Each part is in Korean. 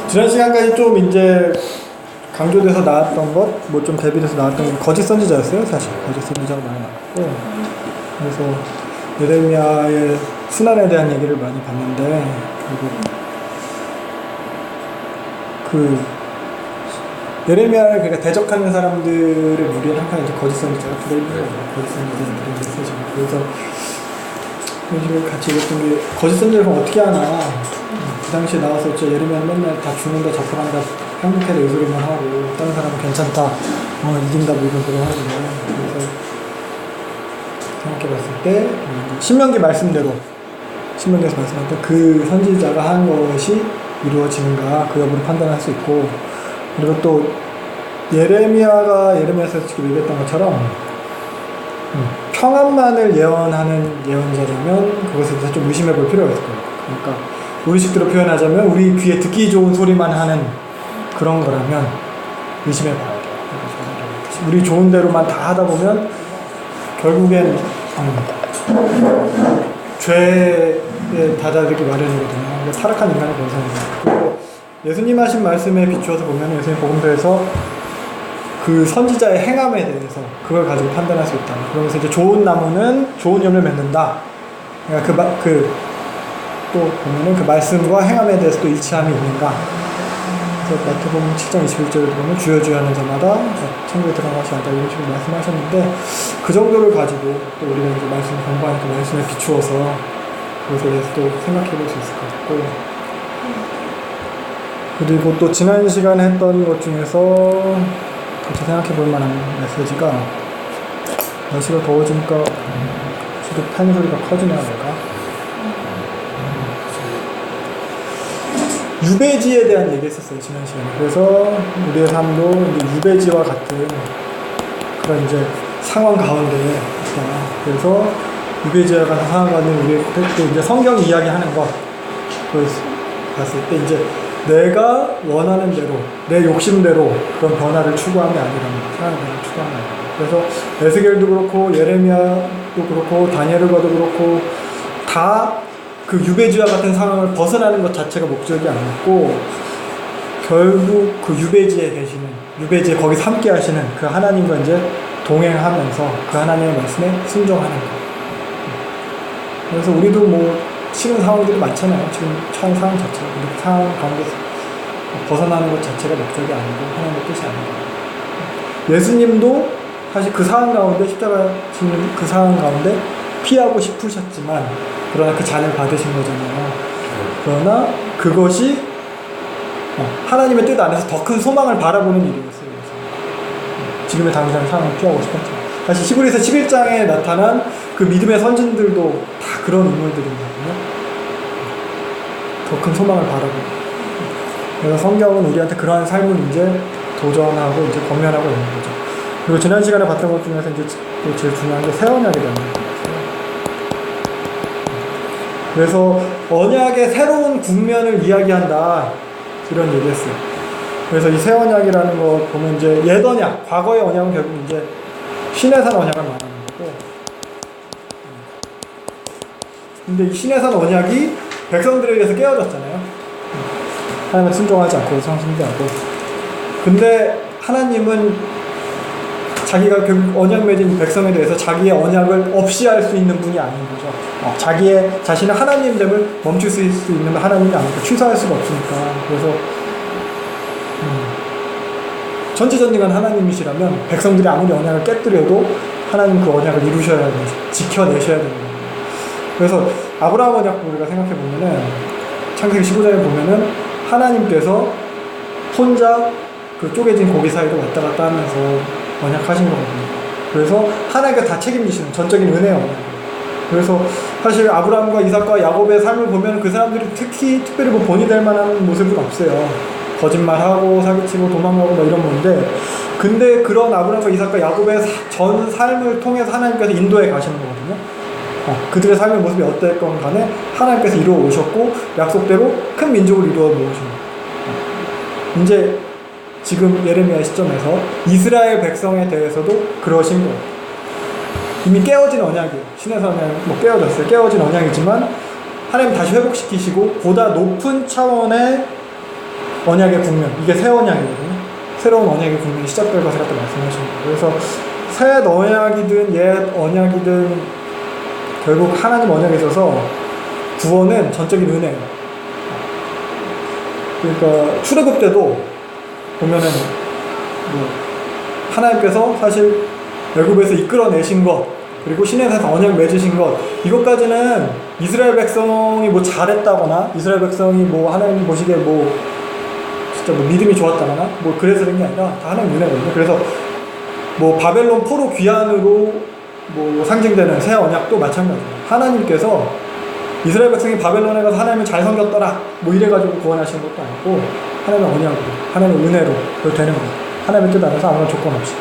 지난 시간까지 좀 이제 강조돼서 나왔던 것, 뭐 좀 대비돼서 나왔던 건 거짓 선지자였어요. 사실 거짓 선지자가 많이 나왔고, 그래서 예레미야의 순환에 대한 얘기를 많이 봤는데, 그리고 그 예레미야를 그러니까 대적하는 사람들의 무리에 항상 이제 거짓 선지자가 들어있는 거예요. 거짓 선지자의 무리의 메시지. 그래서 그런 식으로 같이 읽었던 게, 거짓 선지자를 어떻게 하나. 그 당시에 나와서 진짜 예레미야는 맨날 다 죽는다, 잡혀간다, 행복해라 이 소리만 하고, 다른 사람은 괜찮다, 이긴다, 뭐 이런 소리 하는데, 그래서 생각해 봤을 때, 신명기 말씀대로, 신명기에서 말씀할 때 그 선지자가 한 것이 이루어지는가, 그 여부를 판단할 수 있고, 그리고 또 예레미야에서 지금 얘기했던 것처럼 평안만을 예언하는 예언자라면 그것에 대해서 좀 의심해 볼 필요가 있을 거예요. 그러니까 우리식대로 표현하자면 우리 귀에 듣기 좋은 소리만 하는 그런 거라면 의심해 봐야 돼요. 우리 좋은 대로만 다 하다 보면 결국엔 죄에 다다르기 마련이거든요. 타락한 인간의 본성입니다. 그리고 예수님 하신 말씀에 비추어서 보면 예수님 복음서에서 그 선지자의 행함에 대해서 그걸 가지고 판단할 수 있다. 그러면서 이제 좋은 나무는 좋은 열매를 맺는다. 그러니까 또 보면은 그 말씀과 행함에 대해서 또 일치함이 있는가. 그래서 마태복음 7장 21절에 보면 주여 주여 하는 자마다 천국에 들어가시 않다 이런 식으로 말씀하셨는데, 그 정도를 가지고 또 우리가 이제 말씀을 공부하니까 말씀에 비추어서 그것에 대해서 또 생각해 볼 수 있을 것 같고, 그리고 또 지난 시간에 했던 것 중에서 같이 생각해 볼 만한 메시지가, 날씨가 더워지니까 지금 팬 소리가 커지네요. 내가 유배지에 대한 얘기 했었어요, 지난 시간에. 그래서 우리의 삶도 이제 유배지와 같은 그런 이제 상황 가운데 있다. 그래서 유배지와 같은 상황 가운데 우리 또 이제 성경이 이야기하는 것, 봤을 때 이제 내가 원하는 대로, 내 욕심대로 그런 변화를 추구함이 아니라는 거, 하나님 변화를 추구함이 아니라. 그래서 에스겔도 그렇고 예레미야도 그렇고 다니엘과도 그렇고 다 그 유배지와 같은 상황을 벗어나는 것 자체가 목적이 아니었고, 결국 그 유배지에 계시는, 유배지에 거기서 함께 하시는 그 하나님과 이제 동행하면서 그 하나님의 말씀에 순종하는 것. 그래서 우리도 뭐 싫은 상황들이 많잖아요. 지금 처한 상황 자체가. 근데 그 상황 가운데서 벗어나는 것 자체가 목적이 아니고 하나님의 뜻이 아니고, 예수님도 사실 그 상황 가운데, 십자가 지는 그 상황 가운데 피하고 싶으셨지만 그러나 그 잔을 받으신 거잖아요. 그러나 그것이 하나님의 뜻 안에서 더 큰 소망을 바라보는 일이었어요. 지금의 당장 상황을 피하고 싶었죠. 사실 히브리서 11장에 나타난 그 믿음의 선진들도 다 그런 인물들이거든요. 더 큰 소망을 바라보고. 그래서 성경은 우리한테 그러한 삶을 이제 도전하고 이제 권면하고 있는 거죠. 그리고 지난 시간에 봤던 것 중에서 이제 또 제일 중요한 게 새 언약에 대한 거예요. 그래서 언약의 새로운 국면을 이야기한다, 이런 얘기했어요. 그래서 이 새 언약이라는 거 보면 이제 옛 언약, 과거의 언약은 결국 이제 시내산 언약을 말하는 거고, 근데 이 시내산 언약이 백성들에 의해서 깨어졌잖아요. 하나님을 순종하지 않고 성신대하고. 근데 하나님은 자기가 결국 언약 맺은 백성에 대해서 자기의 언약을 없이 할 수 있는 분이 아닌 거죠. 자신의 하나님됨을 멈출 수 있는 하나님이 아니고 취소할 수가 없으니까. 그래서 전지전능한 하나님이시라면 백성들이 아무리 언약을 깨뜨려도 하나님 그 언약을 이루셔야 되는, 지켜내셔야 되는 거예요. 그래서 아브라함 언약 우리가 생각해 보면은 창세기 15장에 보면은 하나님께서 혼자 그 쪼개진 고기 사이로 왔다 갔다 하면서 언약하신 거거든요. 그래서 하나님께서 다 책임지시는 전적인 은혜의 언약. 그래서 사실 아브라함과 이삭과 야곱의 삶을 보면 그 사람들이 특별히 뭐 본이 될 만한 모습은 없어요. 거짓말하고 사기치고 도망가고 뭐 이런 건데, 근데 그런 아브라함과 이삭과 야곱의 전 삶을 통해서 하나님께서 인도해 가시는 거거든요. 그들의 삶의 모습이 어땠건 간에 하나님께서 이루어 오셨고 약속대로 큰 민족을 이루어 놓으신 거예요. 이제 지금 예레미야 시점에서 이스라엘 백성에 대해서도 그러신 거예요. 이미 깨어진 언약이에요. 시내산은 뭐 깨어졌어요. 깨어진 언약이지만 하나님 다시 회복시키시고 보다 높은 차원의 언약의 국면, 이게 새 언약이거든요. 새로운 언약의 국면이 시작될 것을 갖다 말씀하시는 거예요. 그래서 새 언약이든 옛 언약이든 결국 하나님 언약에 있어서 구원은 전적인 은혜예요. 그러니까 출애굽 때도 보면은 뭐 하나님께서 사실 애굽에서 이끌어내신 것, 그리고 시내에서 언약 맺으신 것, 이것까지는 이스라엘 백성이 뭐 잘했다거나 이스라엘 백성이 뭐 하나님 보시기에 뭐 진짜 뭐 믿음이 좋았다거나 뭐 그래서 그런 게 아니라 다 하나님 은혜거든요. 그래서 뭐 바벨론 포로 귀환으로 뭐 상징되는 새 언약도 마찬가지예요. 하나님께서 이스라엘 백성이 바벨론에 가서 하나님을 잘 섬겼더라 뭐 이래가지고 구원하시는 것도 아니고 하나님의 언약으로, 하나님의 은혜로 그걸 되는 거예요. 하나님의 뜻 안에서 아무런 조건 없이.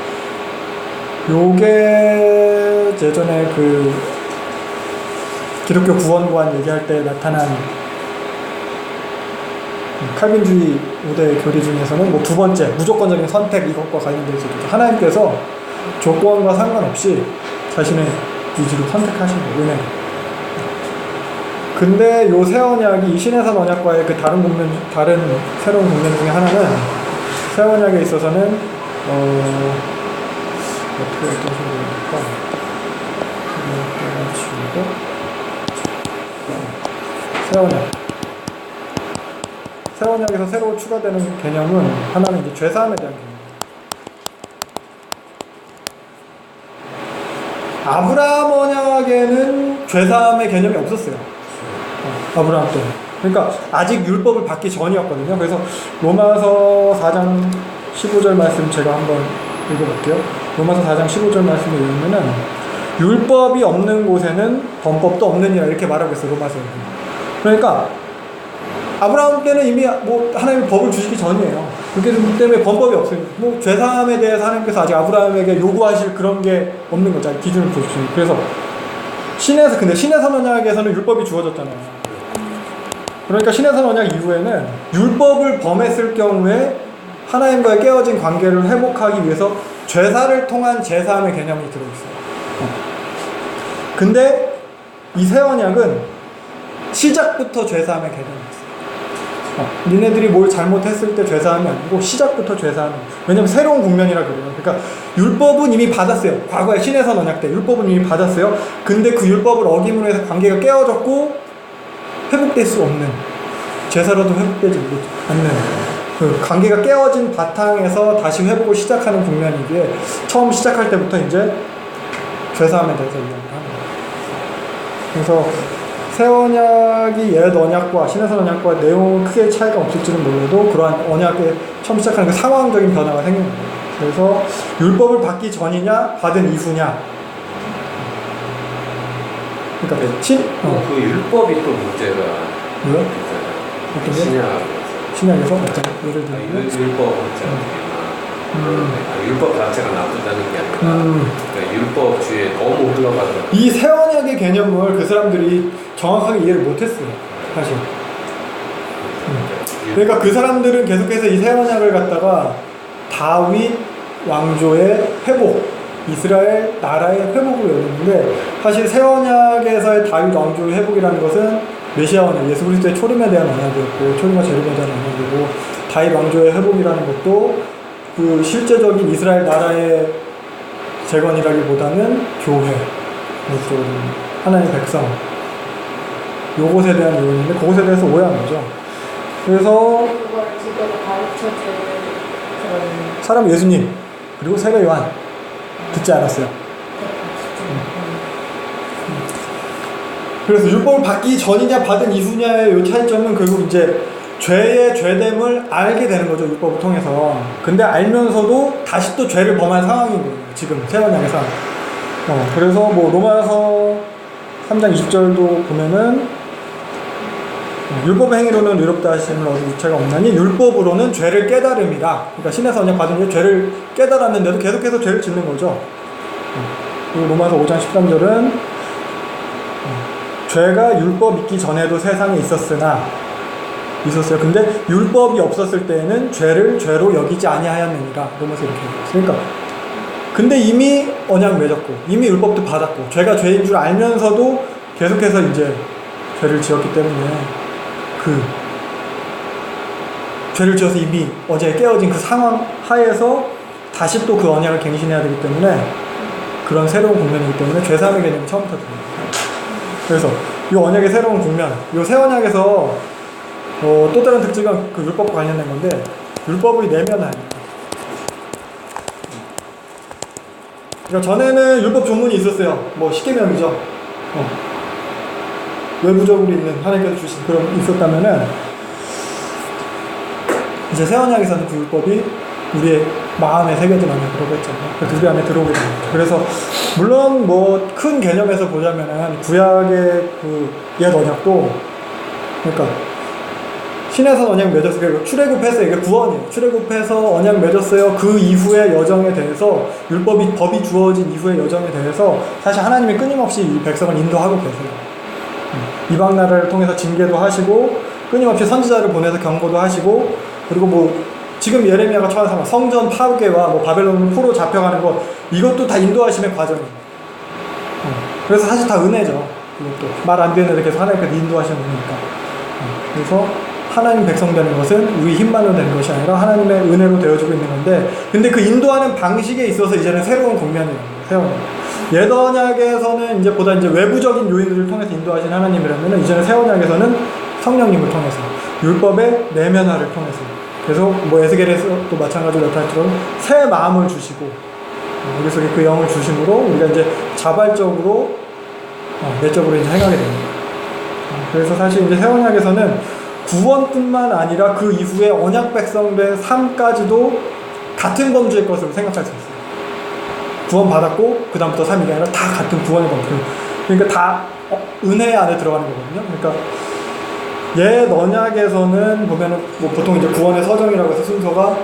요게 예전에 그 기독교 구원관 얘기할 때 나타난 칼빈주의 5대 교리 중에서는 뭐 두 번째 무조건적인 선택, 이것과 관련돼서 하나님께서 조건과 상관없이 자신의 의지로 선택하신 거예요. 은혜. 근데 요 새 언약이 이 신해산 언약과의 그 다른 국면, 다른 새로운 국면 중에 하나는 새 언약에 있어서는 어떻게 어떤 식으로 될까? 새 언약. 새 언약에서 새로 추가되는 개념은 하나는 이제 죄사함에 대한 개념. 아브라함 언약에는 죄사함의 개념이 없었어요. 아브라함 때는. 그러니까 아직 율법을 받기 전이었거든요. 그래서 로마서 4장 15절 말씀 제가 한번 읽어볼게요. 로마서 4장 15절 말씀을 읽으면은 율법이 없는 곳에는 범법도 없느니라 이렇게 말하고 있어요. 로마서에. 그러니까 아브라함께는 이미 뭐 하나님이 법을 주시기 전이에요. 그렇기 때문에 범법이 없어요. 뭐 죄사함에 대해서 하나님께서 아직 아브라함에게 요구하실 그런 게 없는 거죠. 기준을 보시죠. 그래서 근데 신해산 언약에서는 율법이 주어졌잖아요. 그러니까 신해산 언약 이후에는 율법을 범했을 경우에 하나님과의 깨어진 관계를 회복하기 위해서 죄사를 통한 제사함의 개념이 들어있어요. 근데 이 새 언약은 시작부터 죄사함의 개념이 있어요. 니네들이 뭘 잘못했을 때 죄사함이 아니고 시작부터 죄사함이. 왜냐면 새로운 국면이라 그래요. 그러니까 율법은 이미 받았어요. 과거에 신해산 언약 때 율법은 이미 받았어요. 근데 그 율법을 어김으로 해서 관계가 깨어졌고 회복될 수 없는, 제사로도 회복되지 않는 그 관계가 깨어진 바탕에서 다시 회복을 시작하는 국면이기에 처음 시작할 때부터 이제 죄사함에 대해서 이야기를 하는 거예요. 그래서 새 언약이 옛 언약과 신해산 언약과 내용은 크게 차이가 없을지는 몰라도 그러한 언약에 처음 시작하는 그 상황적인 변화가 생기는 거예요. 그래서 율법을 받기 전이냐 받은 이후냐. 그러니까 그 율법이 또 문제가 뭐요? 어떤 게? 신약에서 어떤 예를 들면 율법 율법 자체가 나쁘다는 게 아니라 그러니까 율법주의에 너무 흘러가서 이 새 언약의 개념을 그 사람들이 정확하게 이해를 못했어요. 사실. 그러니까 그 사람들은 계속해서 이 새 언약을 갖다가 다윗 왕조의 회복, 이스라엘 나라의 회복을 열었는데 사실 새 언약에서의 다윗 왕조의 회복이라는 것은 메시아 언약, 예수 그리스도의 초림에 대한 언약이었고 초림과 재림에 대한 언약이고 다윗 왕조의 회복이라는 것도 그 실제적인 이스라엘 나라의 재건이라기보다는 교회, 하나님의 백성 요것에 대한 요인인데 그것에 대해서 오해한 거죠. 그래서 그걸 제대로 가르쳐줄 그런 사람 예수님 그리고 세례 요한 듣지 않았어요. 그래서 율법을 받기 전이냐 받은 이후냐의 요 차이점은 결국 이제 죄의 죄됨을 알게 되는 거죠. 율법을 통해서. 근데 알면서도 다시 또 죄를 범한 상황인 거예요. 지금 새 언약에서. 그래서 뭐 로마서 3장 20절도 보면은 율법의 행위로는 의롭다 하심을 얻을 유체가 없나니 율법으로는 죄를 깨달음이라. 그러니까 신에서 언약 받은 게 죄를 깨달았는데도 계속해서 죄를 짓는 거죠. 그리고 로마서 5장 13절은 죄가 율법 있기 전에도 세상에 있었어요. 근데 율법이 없었을 때에는 죄를 죄로 여기지 아니하였느니라. 로마서 이렇게 얘기했어요. 그러니까 근데 이미 언약 맺었고 이미 율법도 받았고 죄가 죄인 줄 알면서도 계속해서 이제 죄를 지었기 때문에 그 죄를 지어서 이미 어제 깨어진 그 상황 하에서 다시 또 그 언약을 갱신해야 되기 때문에 그런 새로운 국면이기 때문에 죄사함의 개념이 처음부터 듭니다. 그래서 이 언약의 새로운 국면, 이 새 언약에서 또 다른 특징은 그 율법과 관련된 건데 율법의 내면화입니다. 그러니까 전에는 율법 조문이 있었어요. 뭐 십계명이죠. 외부적으로 있는 하나님께서 주신 그런 있었다면은 이제 새 언약에서는 그 율법이 우리의 마음에 새겨지는 그러고 했잖아요. 그래서 우리 안에 들어오게 됩니다. 그래서 물론 뭐 큰 개념에서 보자면은 구약의 그 옛 언약도 그러니까 신에서 언약 맺었어요. 출애굽해서 이게 구원이에요. 출애굽해서 언약 맺었어요. 그 이후의 여정에 대해서 법이 주어진 이후의 여정에 대해서 사실 하나님이 끊임없이 이 백성을 인도하고 계세요. 이방 나라를 통해서 징계도 하시고 끊임없이 선지자를 보내서 경고도 하시고 그리고 뭐 지금 예레미야가 처한 상황 성전 파괴와 뭐 바벨론 포로 잡혀가는 것 이것도 다 인도하심의 과정이에요. 그래서 사실 다 은혜죠. 이것도 말 안 되는 데서 하나님께서 인도하시는 은혜니까. 그래서 하나님 백성 되는 것은 우리 힘만으로 되는 것이 아니라 하나님의 은혜로 되어주고 있는 건데 근데 그 인도하는 방식에 있어서 이제는 새로운 국면이에요. 새로운. 옛 언약에서는 이제 보다 이제 외부적인 요인들을 통해서 인도하신 하나님이라면 이제는 새 언약에서는 성령님을 통해서 율법의 내면화를 통해서 그래서 뭐 에스겔에서도 마찬가지로 나타났지만 새 마음을 주시고 우리 속에 그 영을 주심으로 우리가 이제 자발적으로 내적으로 이제 행하게 됩니다. 그래서 사실 이제 새 언약에서는 구원뿐만 아니라 그 이후에 언약 백성된 삶까지도 같은 범주의 것으로 생각할 수 있어요. 구원 받았고 그 다음부터 삶이 아니라 다 같은 구원의 범주. 그러니까 다 은혜 안에 들어가는 거거든요. 그러니까 옛 언약에서는 보면은 뭐 보통 이제 구원의 서정이라고 해서 순서가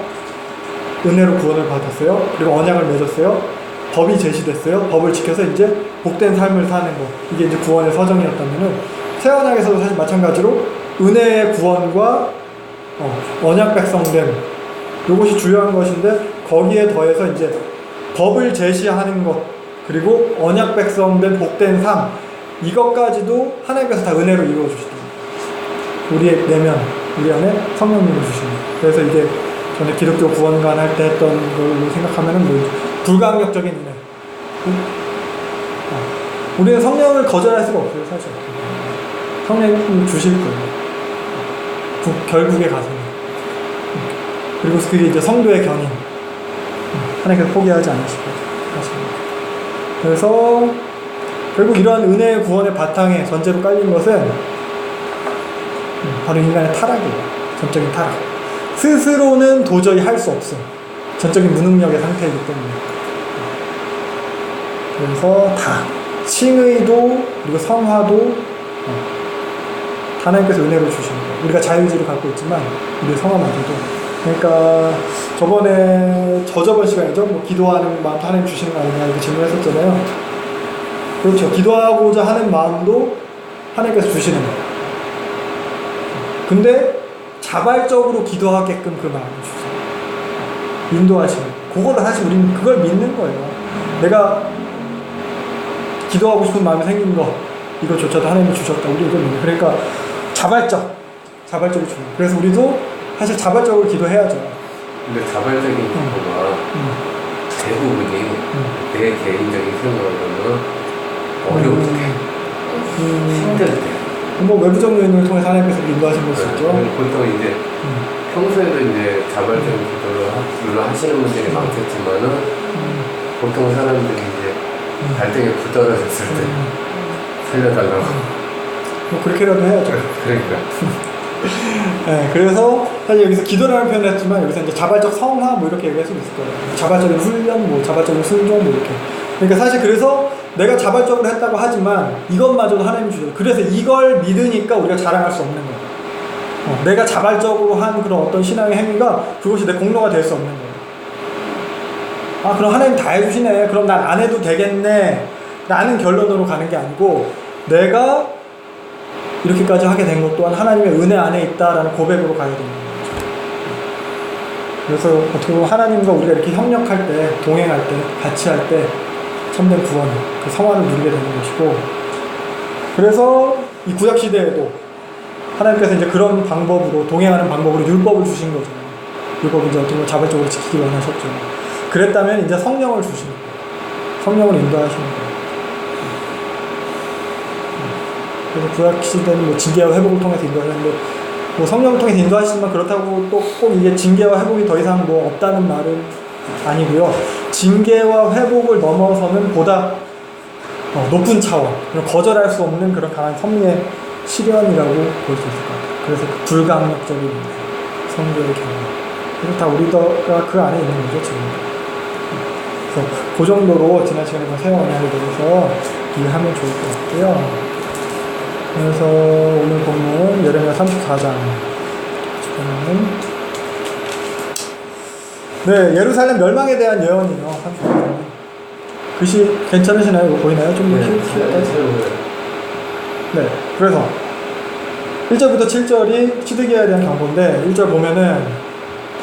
은혜로 구원을 받았어요. 그리고 언약을 맺었어요. 법이 제시됐어요. 법을 지켜서 이제 복된 삶을 사는 거. 이게 이제 구원의 서정이었다면은 새 언약에서도 사실 마찬가지로 은혜의 구원과 언약 백성됨 이것이 중요한 것인데 거기에 더해서 이제 법을 제시하는 것 그리고 언약 백성된 복된 삶 이것까지도 하나님께서 다 은혜로 이루어 주시다. 우리의 내면 우리 안에 성령님을 주십니다. 그래서 이게 전에 기독교 구원관 할 때 했던 걸로 생각하면은 뭐 불가항력적인 은혜. 우리는 성령을 거절할 수가 없어요, 사실. 성령을 주실 거예요. 결국에 가서. 그리고 그게 이제 성도의 견인. 하나님께서 포기하지 않으실 거예요. 그래서 결국 이러한 은혜의 구원의 바탕에 전제로 깔린 것은 바로 인간의 타락이에요. 전적인 타락. 스스로는 도저히 할 수 없어. 전적인 무능력의 상태이기 때문에. 그래서 다 칭의도 그리고 성화도 하나님께서 은혜로 주시는 거예요. 우리가 자유의지를 갖고 있지만 우리의 성화마저도. 그러니까 저번 시간이죠. 뭐 기도하는 마음도 하나님 주시는 거 아니냐 이렇게 질문했었잖아요. 그렇죠. 기도하고자 하는 마음도 하나님께서 주시는 거예요. 근데 자발적으로 기도하게끔 그 마음을 주세요. 인도하시는. 그거를 사실 우리는 그걸 믿는 거예요. 내가 기도하고 싶은 마음이 생긴 거 이거조차도 하나님이 주셨다. 우리 이걸 믿는. 그러니까 자발적으로 주는. 그래서 우리도 사실 자발적으로 기도해야죠. 근데 자발적인 기도가 대부분이 내 개인적인 생각으로는 어려울 때, 힘들 때. 뭐 외부적 요인을 통해서 하나님께서 인도하신 걸 수 있죠. 보통 이제 평소에도 이제 자발적인 기도를 물론 하시는 분들이 많겠지만은 보통 사람들이 이제 발등에 불 떨어졌을 때 살려달라고. 뭐 그렇게라도 해야죠. 그러니까. 네, 그래서 사실 여기서 기도라는 표현을 했지만 여기서 이제 자발적 성화 뭐 이렇게 얘기할 수 있을 거예요. 자발적인 훈련, 뭐 자발적인 순종 뭐 이렇게. 그러니까 사실 그래서 내가 자발적으로 했다고 하지만 이것마저도 하나님이 주셔요. 그래서 이걸 믿으니까 우리가 자랑할 수 없는 거예요. 내가 자발적으로 한 그런 어떤 신앙의 행위가 그것이 내 공로가 될 수 없는 거예요. 아, 그럼 하나님 다 해주시네. 그럼 난 안 해도 되겠네. 라는 결론으로 가는 게 아니고 내가 이렇게까지 하게 된 것 또한 하나님의 은혜 안에 있다라는 고백으로 가야 되는 거죠. 그래서 어떻게 보면 하나님과 우리가 이렇게 협력할 때, 동행할 때, 같이 할 때 참된 구원, 그 성화를 누리게 되는 것이고 그래서 이 구약시대에도 하나님께서 이제 그런 방법으로 동행하는 방법으로 율법을 주신 거죠. 율법을 이제 어떤 걸 자발적으로 지키기 원하셨죠. 그랬다면 이제 성령을 주시는 거예요. 성령을 인도하시는 거예요. 그래서 구약 시대는 뭐 징계와 회복을 통해서 인도하셨는데 뭐 성령을 통해서 인도하시지만 그렇다고 또 꼭 이게 징계와 회복이 더 이상 뭐 없다는 말은 아니고요. 징계와 회복을 넘어서는 보다 높은 차원, 거절할 수 없는 그런 강한 섭리의 실현이라고 볼 수 있을 것 같아요. 그래서 그 불강력적인 성도의 경우. 그래서 다 우리가 그 안에 있는 거죠, 지금. 그래서 그 정도로 지난 시간에 새 언약에 대해서 이해하면 좋을 것 같고요. 그래서 오늘 본문 예레미야 34장 보면은 네, 예루살렘 멸망에 대한 예언이요. 34장. 글씨 괜찮으시나요? 이거 보이나요? 좀 더 키울까요? 네, 그래서 1절부터 7절이 시드기야에 대한 경고인데 1절 보면은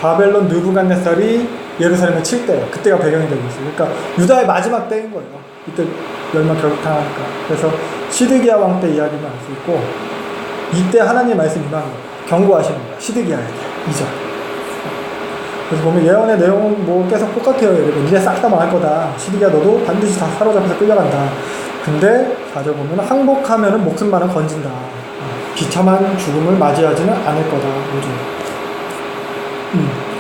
바벨론 느부갓네살이 예루살렘에 칠 때예요. 그때가 배경이 되고 있어요. 그러니까 유다의 마지막 때인 거예요. 이때 멸망 결국 당하니까. 그래서 시드기야 왕 때 이야기만 알 수 있고 이때 하나님 말씀 임하는 거예요. 경고하시는 거예요. 시드기야에게 2절. 그래서 보면 예언의 내용은 뭐 계속 똑같아요. 여러분 이제 싹 다 망할 거다. 시드기야 너도 반드시 다 사로잡혀서 끌려간다. 근데 4절 보면 항복하면은 목숨만은 건진다. 비참한 죽음을 맞이하지는 않을 거다. 요즘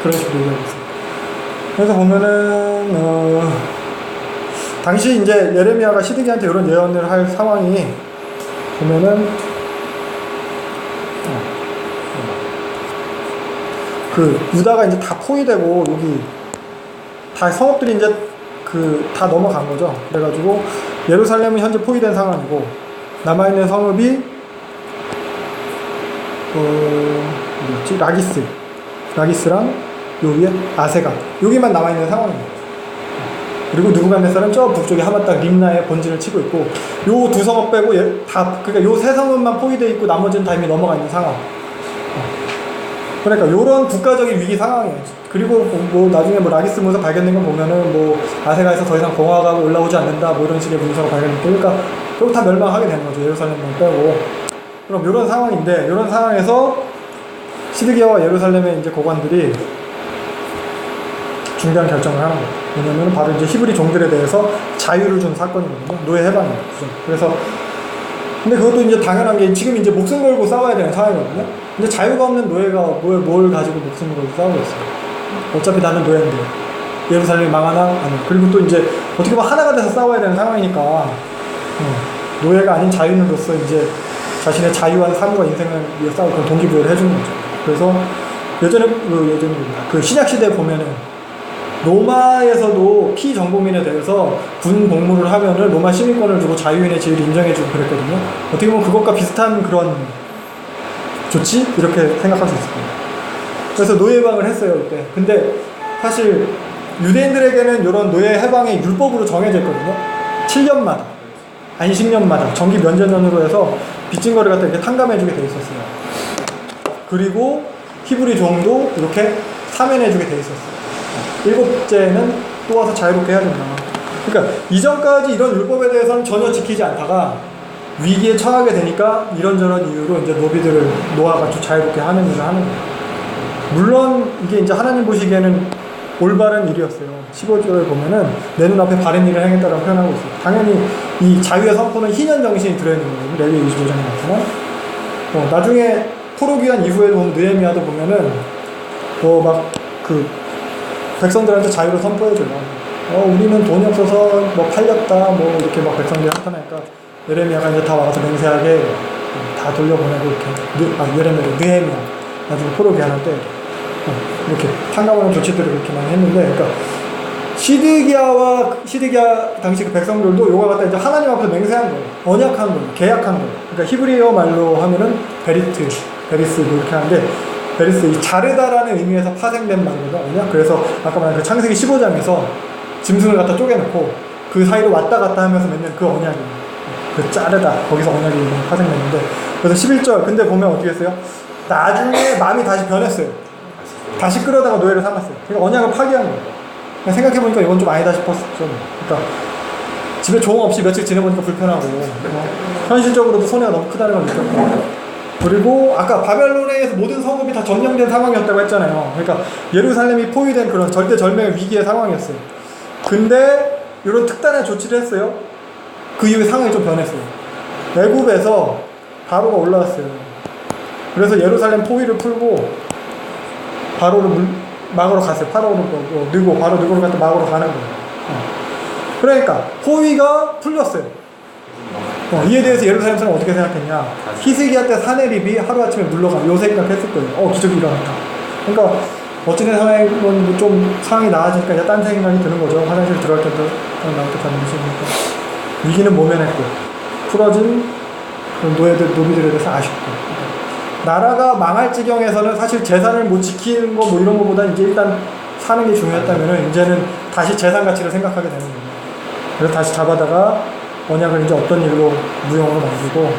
그런 식으로 얘기하고 있어요. 그래서 보면은 당시 이제 예레미야가 시드기야한테 이런 예언을 할 상황이 보면은 그 유다가 이제 다 포위되고 여기 다 성읍들이 이제 그 다 넘어간 거죠. 그래가지고 예루살렘은 현재 포위된 상황이고 남아있는 성읍이 뭐였지? 라기스랑 요 위에 아세가 여기만 남아있는 상황입니다. 그리고 느부갓네살은 저 북쪽에 하마딱 림나의 본진을 치고 있고 요 두 성읍 빼고 다 그러니까 요 세 성읍만 포위되어 있고 나머지는 다 이미 넘어가 있는 상황. 그러니까 요런 국가적인 위기 상황이에요. 그리고 뭐 나중에 뭐 라기스 문서 발견된 건 보면은 뭐 아세가에서 더 이상 공화가 올라오지 않는다 뭐 이런 식의 문서가 발견됐고 그러니까 결국 다 멸망하게 되는 거죠. 예루살렘만 빼고. 그럼 요런 상황인데 요런 상황에서 시드기야와 예루살렘의 이제 고관들이 중대한 결정을 하는 거예요. 왜냐면 바로 이제 히브리 종들에 대해서 자유를 준 사건이거든요. 노예 해방이에요. 그래서 근데 그것도 이제 당연한 게 지금 이제 목숨 걸고 싸워야 되는 상황이거든요. 근데 자유가 없는 노예가 뭘 가지고 목숨을 걸고 싸우고 있어요. 어차피 나는 노예인데 예루살렘이 망하나? 아니. 그리고 또 이제 어떻게 보면 하나가 돼서 싸워야 되는 상황이니까 노예가 아닌 자유인으로서 이제 자신의 자유한 삶과 인생을 위해 싸울 그런 동기부여를 해주는 거죠. 그래서 예전에 그 신약 시대에 보면은 로마에서도 피정복민에 대해서 군 복무를 하면은 로마 시민권을 주고 자유인의 지위를 인정해주고 그랬거든요. 어떻게 보면 그것과 비슷한 그런 조치? 이렇게 생각할 수 있을 거예요. 그래서 노예 해방을 했어요, 이때. 근데 사실 유대인들에게는 이런 노예 해방이 율법으로 정해져 있거든요. 7년마다, 아니 10년마다 정기 면제년으로 해서 빚진 거를 갖다 이렇게 탕감해주게 돼 있었어요. 그리고 히브리 종도 이렇게 사면해주게 돼 있었어요. 7째는 또 와서 자유롭게 해야 된다. 그러니까 이전까지 이런 율법에 대해서는 전혀 지키지 않다가 위기에 처하게 되니까 이런저런 이유로 이제 노아가 자유롭게 하는 일을 하는 거예요. 물론 이게 이제 하나님 보시기에는 올바른 일이었어요. 15절에 보면은 내 눈앞에 바른 일을 행했다라고 표현하고 있어요. 당연히 이 자유의 선포는 희년 정신이 들어있는 거예요. 레위기 25장에 나타나. 나중에 포로기한 이후에 보면 느헤미야도 보면은 백성들한테 자유를 선포해줘요. 우리는 돈이 없어서 뭐 팔렸다 뭐 이렇게 막 백성들이 나타나니까 예레미야가 이제 다 와서 맹세하게 다 돌려보내고 이렇게 느헤미야 나중에 포로기한 때 이렇게 탕감하는 조치들을 그렇게 많이 했는데 그러니까 시드기야 당시 그 백성들도 요거 갖다 이제 하나님 앞에서 맹세한 거예요. 언약한 거예요. 계약한 거예요. 그러니까 히브리어 말로 하면은 베리스 뭐 이렇게 하는데 베리스 이 자르다라는 의미에서 파생된 말이거든요. 언약. 그래서 아까 말한 그 창세기 15장에서 짐승을 갖다 쪼개놓고 그 사이로 왔다 갔다 하면서 맺는 그 언약이에요. 그 자르다 거기서 언약이 파생됐는데 그래서 11절 근데 보면 어떻게 했어요? 나중에 마음이 다시 변했어요. 다시 끌어다가 노예를 삼았어요. 그러니까 언약을 파기한 거예요. 생각해보니까 이건 좀 아니다 싶었죠. 그러니까 집에 종 없이 며칠 지내보니까 불편하고 현실적으로도 손해가 너무 크다는 걸 느꼈고 그리고 아까 바벨론에 의해서 모든 성읍이 다 점령된 상황이었다고 했잖아요. 그러니까 예루살렘이 포위된 그런 절대절명의 위기의 상황이었어요. 근데 이런 특단의 조치를 했어요. 그 이후에 상황이 좀 변했어요. 애굽에서 바로가 올라왔어요. 그래서 예루살렘 포위를 풀고 바로를 막으러 갔어요. 바로 느고로 갔다 막으러 가는 거예요. 그러니까 포위가 풀렸어요. 이에 대해서 예루살렘 사람 어떻게 생각했냐? 히스기야 때 사내립이 하루아침에 물러가. 요 생각했을 거예요. 기적이 일어났다. 그러니까 어찌된 상황이건 좀 상황이 나아지니까 이제 딴 생각이 드는 거죠. 화장실 들어갈 때도 나올 때 가는 것이니까. 위기는 모면했고 풀어진 노비들에 대해서 아쉽고. 나라가 망할 지경에서는 사실 재산을 뭐 지키는 거 뭐 이런 거보다 이제 일단 사는 게 중요했다면은 이제는 다시 재산 가치를 생각하게 되는 거예요. 그래서 다시 잡아다가 언약을 이제 어떤 일로 무용으로 만들고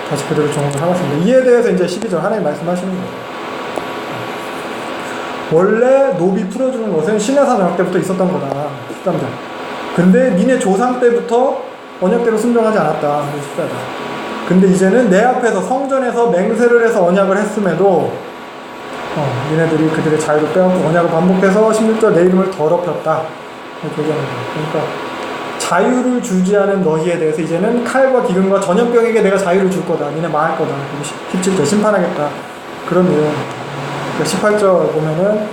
다시 그대로 종으로 삼았습니다. 이에 대해서 이제 12절 하나님 말씀하시는 거예요. 원래 노비 풀어주는 것은 시내산 언약 때부터 있었던 거다. 13절. 근데 니네 조상 때부터 언약대로 순종하지 않았다. 14절. 근데 이제는 내 앞에서 성전에서 맹세를 해서 언약을 했음에도 니네들이 그들의 자유를 빼앗고 언약을 반복해서 16절 내 이름을 더럽혔다. 이렇게 얘기하는 거예요. 그러니까 자유를 주지 않은 너희에 대해서 이제는 칼과 기근과 전염병에게 내가 자유를 줄 거다. 니네 망할 거다. 17절 심판하겠다. 그런 내용. 그러니까 18절 보면은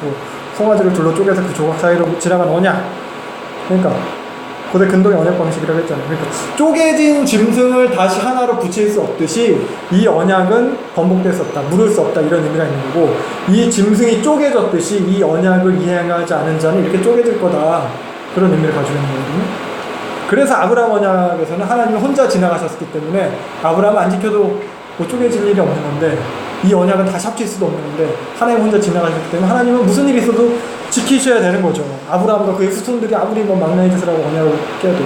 송아지를 둘로 쪼개서 그 조각 사이로 지나간 언약. 그러니까 고대 근동의 언약 방식이라고 했잖아요. 그러니까 쪼개진 짐승을 다시 하나로 붙일 수 없듯이 이 언약은 번복될 수 없다, 물을 수 없다 이런 의미가 있는 거고, 이 짐승이 쪼개졌듯이 이 언약을 이행하지 않은 자는 이렇게 쪼개질 거다, 그런 의미를 가지고 있는 거거든요. 그래서 아브라함 언약에서는 하나님이 혼자 지나가셨기 때문에 아브라함은 안 지켜도 뭐 쪼개질 일이 없는 건데, 이 언약은 다시 합칠 수도 없는 건데 하나님 혼자 지나가셨기 때문에 하나님은 무슨 일이 있어도 지키셔야 되는 거죠. 아브라함과 그의 후손들이 아무리 뭐 망나니 짓을 하고 언약을 깨도.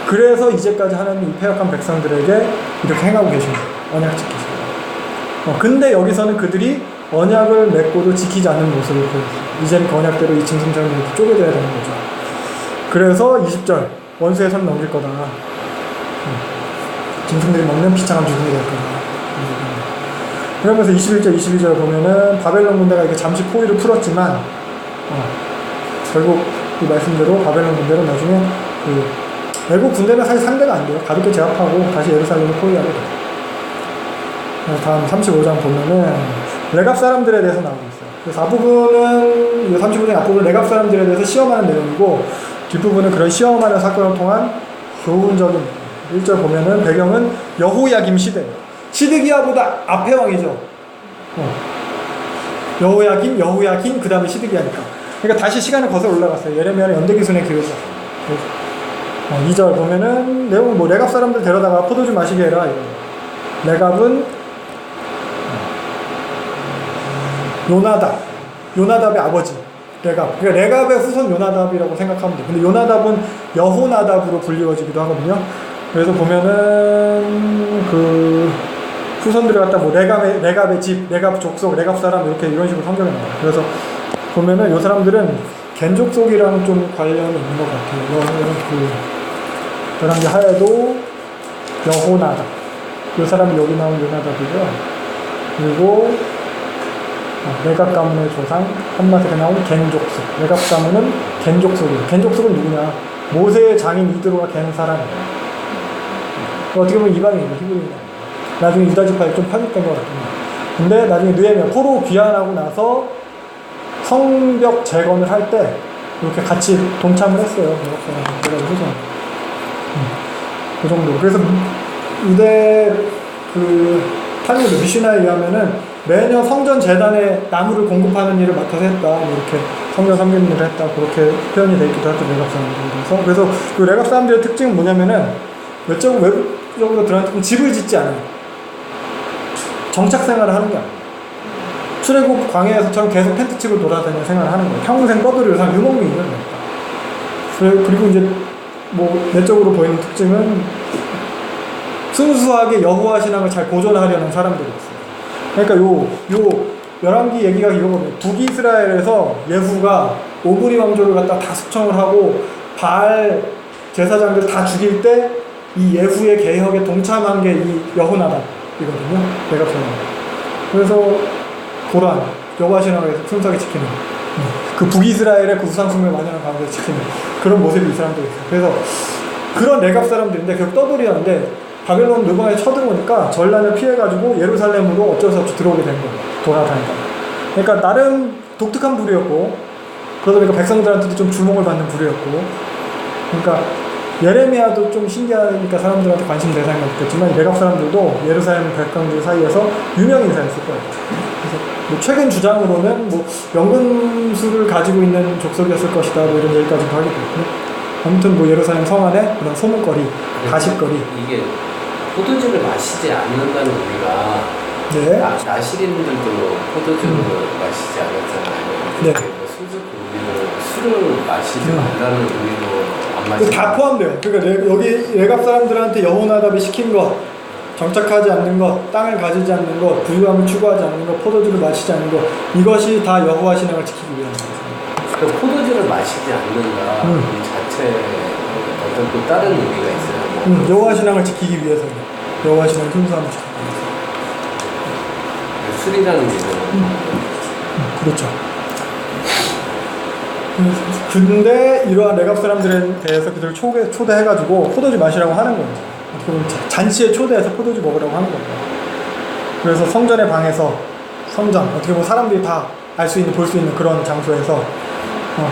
그래서 이제까지 하나님이 이 패역한 백성들에게 이렇게 행하고 계신 거예요. 언약 지키시고. 근데 여기서는 그들이 언약을 맺고도 지키지 않는 모습을 보여주세요. 이제는 그 언약대로 이 짐승처럼 이렇게 쪼개져야 되는 거죠. 그래서 20절 원수의 손 넘길 거다. 짐승들이 먹는 비참한 죽음이 될 거다. 그러면서 21절, 22절 보면은 바벨론 군대가 이렇게 잠시 포위를 풀었지만 결국 이 말씀대로 바벨론 군대는 나중에 애국 군대는 사실 상대가 안 돼요. 가볍게 제압하고 다시 예루살렘을 포위하게 돼요. 다음 35장 보면은 레갑 사람들에 대해서 나오고 있어요. 그래서 앞부분은 35장 앞부분은 레갑 사람들에 대해서 시험하는 내용이고, 뒷부분은 그런 시험하는 사건을 통한 교훈적인 1절 보면은 배경은 여호야김 시대예요. 시드기야보다 앞에 왕이죠. 여호야긴, 그 다음에 시드기야니까. 그러니까 다시 시간을 거슬러 올라갔어요. 예레미야는 연대기순의 기회죠. 2절 보면은 내용은 뭐 레갑 사람들 데려다가 포도주 마시게 해라. 레갑은 요나답의 아버지 레갑. 그러니까 레갑의 후손 요나답이라고 생각하면 돼요. 근데 요나답은 여호나답으로 불리워지기도 하거든요. 그래서 보면은 그 후손들을 갖다 뭐 레갑의 집, 레갑 족속, 레갑 사람 이런 식으로 성경에 나와요. 그래서 보면은 이 사람들은 겐족속이랑 좀 관련이 있는 것 같아요. 그 열왕기 하에도 여호나답, 이 사람이 여기 나온 요나답이고요. 그리고 레갑 가문의 조상 한마디가 나온 겐족속. 레갑 가문은 겐족속이에요. 겐족속은 누구냐? 모세의 장인 이드로가 겐 사람이에요. 어떻게 보면 이방인이에요. 히브리인이에요. 나중에 유다 지파에 좀 편입된 것 같아요. 근데 나중에 느헤미야 포로 귀환하고 나서 성벽 재건을 할 때 이렇게 같이 동참을 했어요. 내가 후손. 그 정도. 그래서 유대 탈무드 미슈나에 의하면은 매년 성전 재단에 나무를 공급하는 일을 맡아서 했다. 이렇게 성전 섬기는 일을 했다. 그렇게 표현이 되어 있기도 하죠. 레갑 사람들에. 그래서 그 레갑 사람들의 특징은 뭐냐면은 외적으로 들어가는 집을 짓지 않아요. 정착 생활을 하는 게 아니에요. 출애굽 광야에서처럼 계속 텐트 치고 돌아다니는 생활을 하는 거예요. 평생 떠들을 사람 유목민이죠. 그리고 이제 뭐 내적으로 보이는 특징은 순수하게 여호와 신앙을 잘 보존하려는 사람들이 있어요. 그러니까 요 열왕기 얘기가 이거거든요. 북이스라엘에서 예후가 오므리 왕조를 갖다 다 숙청을 하고 바알 제사장들 다 죽일 때 이 예후의 개혁에 동참한 게 이 여호나답. 내갑 사람. 그래서 고란, 여호와 신앙을 순수하게 지키는 그 북이스라엘의 그 우상숭배 만연한 가운데 지키는 그런 모습이 이 사람들이 있어요. 그래서 그런 레갑 사람들인데 결국 떠돌이었는데 바벨론 르방에 쳐들어오니까 전란을 피해가지고 예루살렘으로 어쩔 수 없이 들어오게 된 거예요. 돌아다니다. 그러니까 나름 독특한 부류였고 그러다 보니까 백성들한테도 좀 주목을 받는 부류였고 그러니까 예레미야도 좀 신기하니까 사람들한테 관심 대상이 없겠지만 레갑 사람들도 예루살렘 백성들 사이에서 유명 인사였을 거예요. 그래서 뭐 최근 주장으로는 뭐 연금술을 가지고 있는 족속이었을 것이다 뭐 이런 얘기까지도 하기도 했고 아무튼 뭐 예루살렘 성 안에 그런 소문거리, 가십거리 이게 포도주를 마시지 않는다는 우리가 네. 나시린들도 포도주를 마시지 않았잖아요. 네. 술을 마시지 말라는 의미로 안 마시는 다 포함돼요. 그러니까 여기 레갑 사람들한테 여호나답이 시킨 것, 정착하지 않는 것, 땅을 가지지 않는 것, 부유함을 추구하지 않는 것, 포도주를 마시지 않는 것 이것이 다 여호와 신앙을 지키기 위한 거예요. 그러니까 포도주를 마시지 않는다 이 자체에 어떤 또 다른 의미가 있어요. 여호와 신앙을 지키기 위해서 여호와 신앙의 순수함을 지키기 위해서 술이라는 게 그렇죠. 근데 이러한 레갑 사람들에 대해서 그들을 초대해가지고 포도주 마시라고 하는 거예요. 어떻게 보면 잔치에 초대해서 포도주 먹으라고 하는 거예요. 그래서 성전의 방에서 성전 어떻게 보면 사람들이 다 알 수 있는 볼 수 있는 그런 장소에서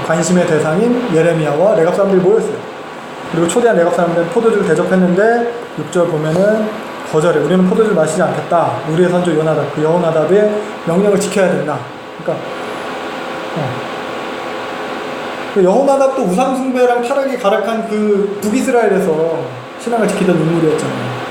관심의 대상인 예레미야와 레갑 사람들이 모였어요. 그리고 초대한 레갑 사람들은 포도주를 대접했는데 6절 보면은 거절해. 우리는 포도주를 마시지 않겠다. 우리의 선조 요나답, 그 여호나답의 명령을 지켜야 된다. 그러니까 그 여호나답도 우상숭배랑 타락이 가득한 그 북이스라엘에서 신앙을 지키던 인물이었잖아요.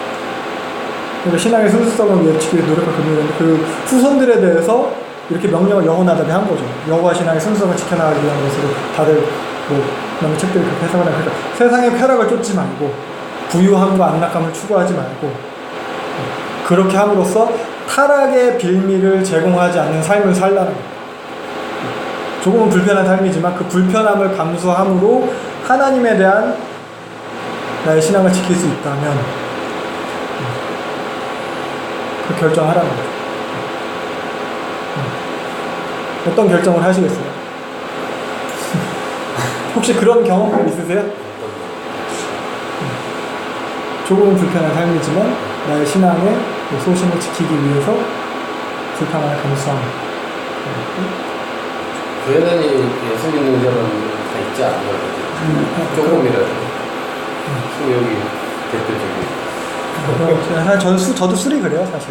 그러니까 신앙의 순수성을 위해 지키기 노력한 그분이었는데 그 후손들에 대해서 이렇게 명령을 여호나답이 한 거죠. 여호와 신앙의 순수성을 지켜나가기 위한 것으로 다들 뭐 그런 책들이 그렇게 해석을 하니까 그러니까 세상의 쾌락을 쫓지 말고 부유함과 안락함을 추구하지 말고 그렇게 함으로써 타락의 빌미를 제공하지 않는 삶을 살라는 거예요. 조금은 불편한 삶이지만 그 불편함을 감수함으로 하나님에 대한 나의 신앙을 지킬 수 있다면 그 결정하라는 거죠. 어떤 결정을 하시겠어요? 혹시 그런 경험 있으세요? 조금은 불편한 삶이지만 나의 신앙의 소신을 지키기 위해서 불편함을 감수함. 교회다니 예수 믿는 사람은 다 있지 않나요? 조금이라도. 지금 여기 대표적인. 저도 술이 그래요, 사실.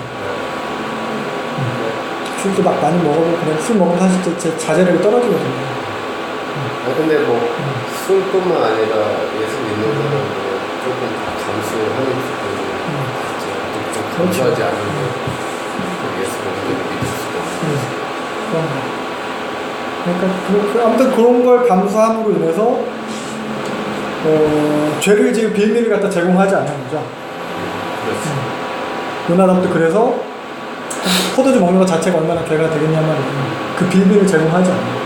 술도 막 많이 먹어보고 그래. 술 먹으면 사실 제 자제력이 떨어지거든요. 근데 뭐 술뿐만 아니라 예수 믿는 사람은 조금 다 감수하는 부분이 있죠. 좀 감수하지 않으면 예수 믿는 믿을 수가 없어요. 그러니까 아무튼 그런 걸 감수함으로 인해서 죄를 지금 빌미를 갖다 제공하지 않는 거죠. 요나답도 그래서 포도주 먹는 것 자체가 얼마나 죄가 되겠냐면 그 빌미를 제공하지 않아요.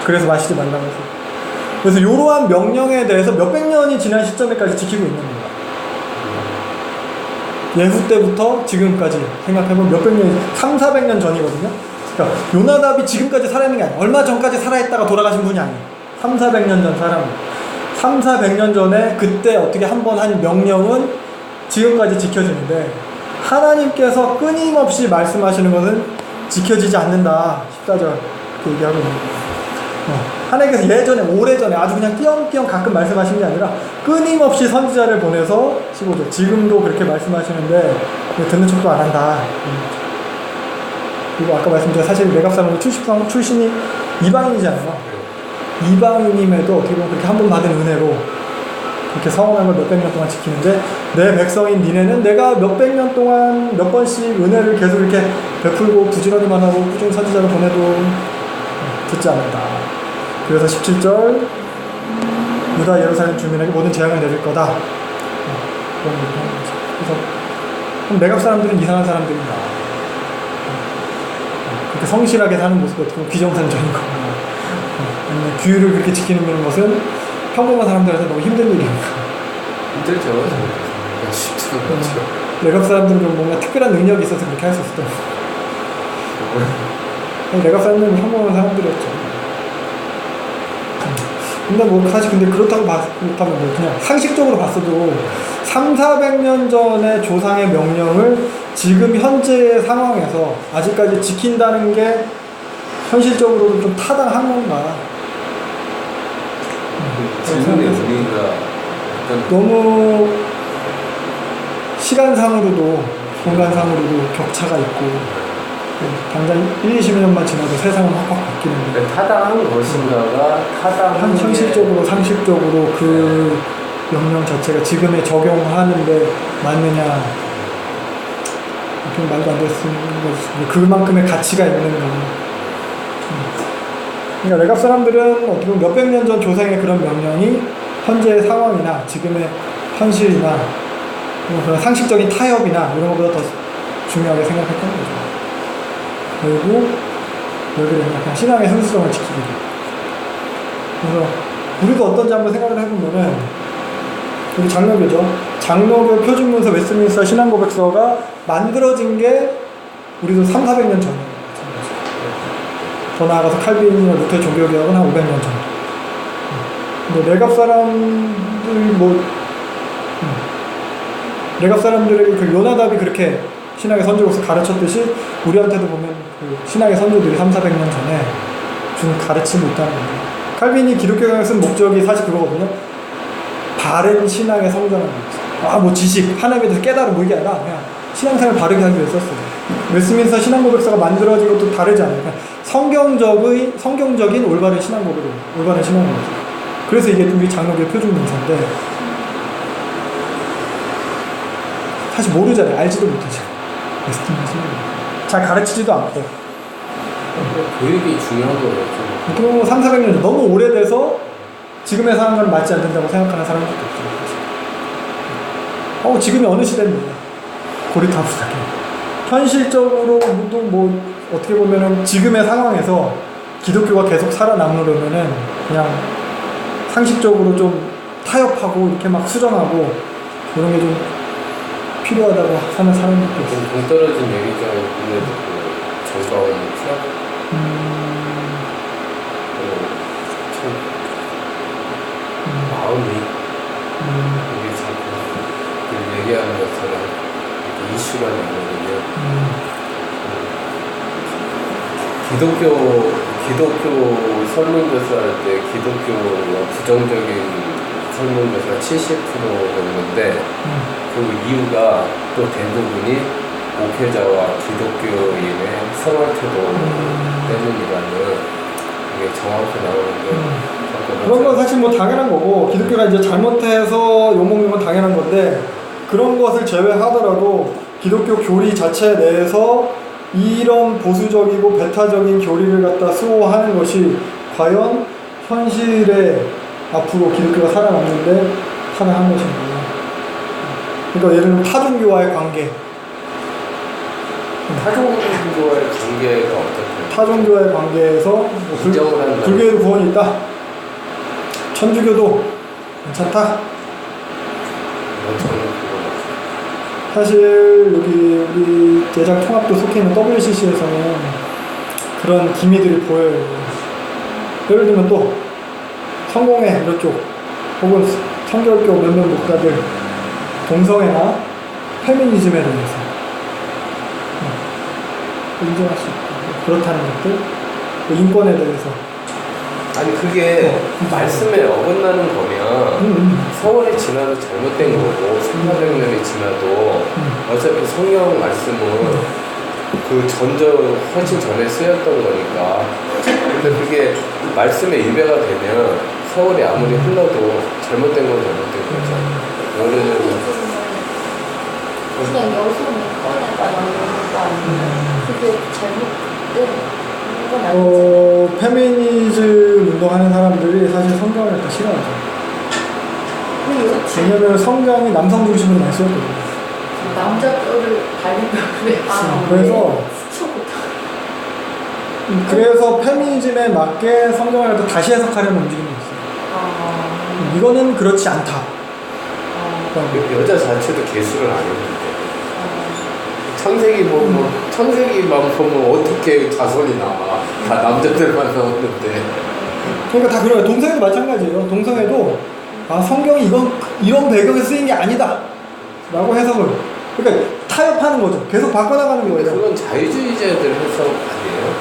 그래서 마시지 말라고 해서. 그래서 이러한 명령에 대해서 몇백 년이 지난 시점에까지 지키고 있는 거예요. 예후 때부터 지금까지 생각해보면 몇백 년, 300~400년 전이거든요. 그러니까 요나답이 지금까지 살아있는 게 아니에요. 얼마 전까지 살아있다가 돌아가신 분이 아니에요. 300~400년 전 사람. 300~400년 전에 그때 어떻게 한 번 한 명령은 지금까지 지켜지는데 하나님께서 끊임없이 말씀하시는 것은 지켜지지 않는다. 14절 그렇게 얘기하고 있는 거예요. 하나님께서 예전에 오래전에 아주 그냥 띄엄띄엄 가끔 말씀하시는 게 아니라 끊임없이 선지자를 보내서 15절 지금도 그렇게 말씀하시는데 듣는 척도 안 한다. 그리고 아까 말씀드린 사실 레갑 사람은 출신이 이방인이잖아요. 이방인임에도 어떻게 보면 그렇게 한 번 받은 은혜로 그렇게 서원한 걸 몇백 년 동안 지키는데 내 백성인 니네는 내가 몇백 년 동안 몇 번씩 은혜를 계속 이렇게 베풀고 부지런히만 하고 꾸준히 선지자를 보내도 듣지 않는다. 그래서 17절 유다 예루살렘 주민에게 모든 재앙을 내릴 거다. 그런 얘기를 하는 거죠. 그래서 그럼 레갑 사람들은 이상한 사람들인가? 그렇게 성실하게 사는 모습이 어떻게 보면 비정상적인 거구나. 규율을 그렇게 지키는 것은 평범한 사람들한테 너무 힘든 일이니까. 힘들죠. 쉽지가 않죠. 레갑 사람들은 좀 뭔가 특별한 능력이 있어서 그렇게 할 수 있었던 레갑 사람들은 성공한 사람들이었죠. 근데 뭐 사실 근데 그렇다면 뭐 그냥 상식적으로 봤어도 300~400년 전의 조상의 명령을 지금 현재의 상황에서 아직까지 지킨다는 게 현실적으로도 좀 타당한 건가? 질문의 의미가 어떤 너무 시간상으로도 공간상으로도 격차가 있고 당장 1~20년만 지나도 세상은 확확 바뀌는데 그러니까 타당한 것인가가 타당한 게 현실적으로 상식적으로 그 명령 자체가 지금에 적용하는데 맞느냐 좀 말도 안 됐으면 그만큼의 가치가 있는가. 그러니까 레갑 사람들은 어떻게 보면 몇백 년 전 조상의 그런 명령이 현재의 상황이나 지금의 현실이나 그런 상식적인 타협이나 이런 것보다 더 중요하게 생각했던 거죠. 그리고 왜 그랬냐, 그냥 신앙의 순수성을 지키기 위해. 그래서 우리도 어떤지 한번 생각을 해보면은 우리 장로교죠. 장로교 표준문서 웨스트민스터 신앙고백서가 만들어진 게 우리도 300~400년 전이에요. 더 나아가서 칼빈이나 루터 종교개혁은 한 500년 전. 근데 레갑 사람들 레갑 사람들에게 그 요나답이 그렇게 신학의 선조로서 가르쳤듯이 우리한테도 보면 그 신학의 선조들이 300~400년 전에 준 가르침이 있다는 거예요. 칼빈이 기독교를 쓴 목적이 사실 그거거든요. 바른 신앙의 성전을 뭐 지식, 하나님에 대해서 깨달음 뭐 이게 아니라 그냥 신앙생활 바르게 하기 위해 썼어요. 웨스트민스터 신앙고백서가 만들어진 것도 다르지 않아요. 그냥 성경적인 올바른 신앙고백이에요. 올바른 신앙고백. 그래서 이게 우리 장로교의 표준문서인데 사실 모르잖아요. 알지도 못하죠. 웨스트민스터 잘 가르치지도 않고. 교육이 중요한 거죠. 보통 300~400년 전 너무 오래돼서 지금의 상황과는 맞지 않는다고 생각하는 사람들도 있죠. 지금이 어느 시대입니까? 고리타분하게. 현실적으로도 뭐 어떻게 보면은 지금의 상황에서 기독교가 계속 살아남으려면은 그냥 상식적으로 좀 타협하고 이렇게 막 수정하고 이런 게 좀 필요하다고 하는 사람들도 있어요. 동떨어진 얘기잖아요. 정가원 취업? 참 마음이 이게 자꾸 얘기하는 것처럼 이슈가 되거든요. 기독교 설문조사 할 때 기독교가 부정적인 설문조사 70% 정도인데 그 이유가 또 대부분이 목회자와 기독교인의 생활태도 때문이라는 이게 정확히 나오는데 그런 건 사실 뭐 당연한 거고 기독교가 이제 잘못해서 욕먹는 건 당연한 건데 그런 것을 제외하더라도 기독교 교리 자체 내에서 이런 보수적이고 배타적인 교리를 갖다 수호하는 것이 과연 현실에 앞으로 기독교가 살아남는데 타당한 것인가. 그러니까 예를 들면 타종교와의 관계, 타종교와의 관계가 어떻게? 타종교와의 관계에서 인정을 한다. 불교에도 구원이 있다. 천주교도 괜찮다. 사실 여기 우리 대장 통합도 속해 있는 WCC에서는 그런 기미들이 보여요. 예를 들면 또 성공회 이쪽 혹은 청결교 몇몇 목사들 동성애나 페미니즘에 대해서 인정할 수 있고 그렇다는 것들 인권에 대해서 아니 그게 말씀에 어긋나는 거면 세월이 지나도 잘못된 거고 300~400년이 지나도 어차피 성경 말씀은 그 훨씬 전에 쓰였던 거니까. 근데 그게 말씀에 일배가 되면 세월이 아무리 흘러도 잘못된 건 잘못된 거죠. 예를 들면 그냥 여성이 꺼내다 나오는 거 아니면 그게 잘못된 건 아니죠. 페미니즘 운동하는 사람들이 사실 성경을 갖다 싫어하죠. 왜냐면 성경이 남성 중심으로 많이 쓰였거든요. 남자 뼈를 달린다 그래. 그래서 그래서 페미니즘에 맞게 성경을 갖다 다시 해석하려는 움직임이 있어요. 이거는 그렇지 않다. 여자 자체도 개수를 안 했는데 창세기만 보면 어떻게 자손이 나와? 다 남자들만 나오는데. 그러니까 다 그래요. 동성애도 마찬가지예요. 동성애도 성경이 이런 배경에 쓰인 게 아니다 라고 해석을, 그러니까 타협하는 거죠. 계속 바꿔나가는 거예요. 그건 자유주의자들 해석 아니에요?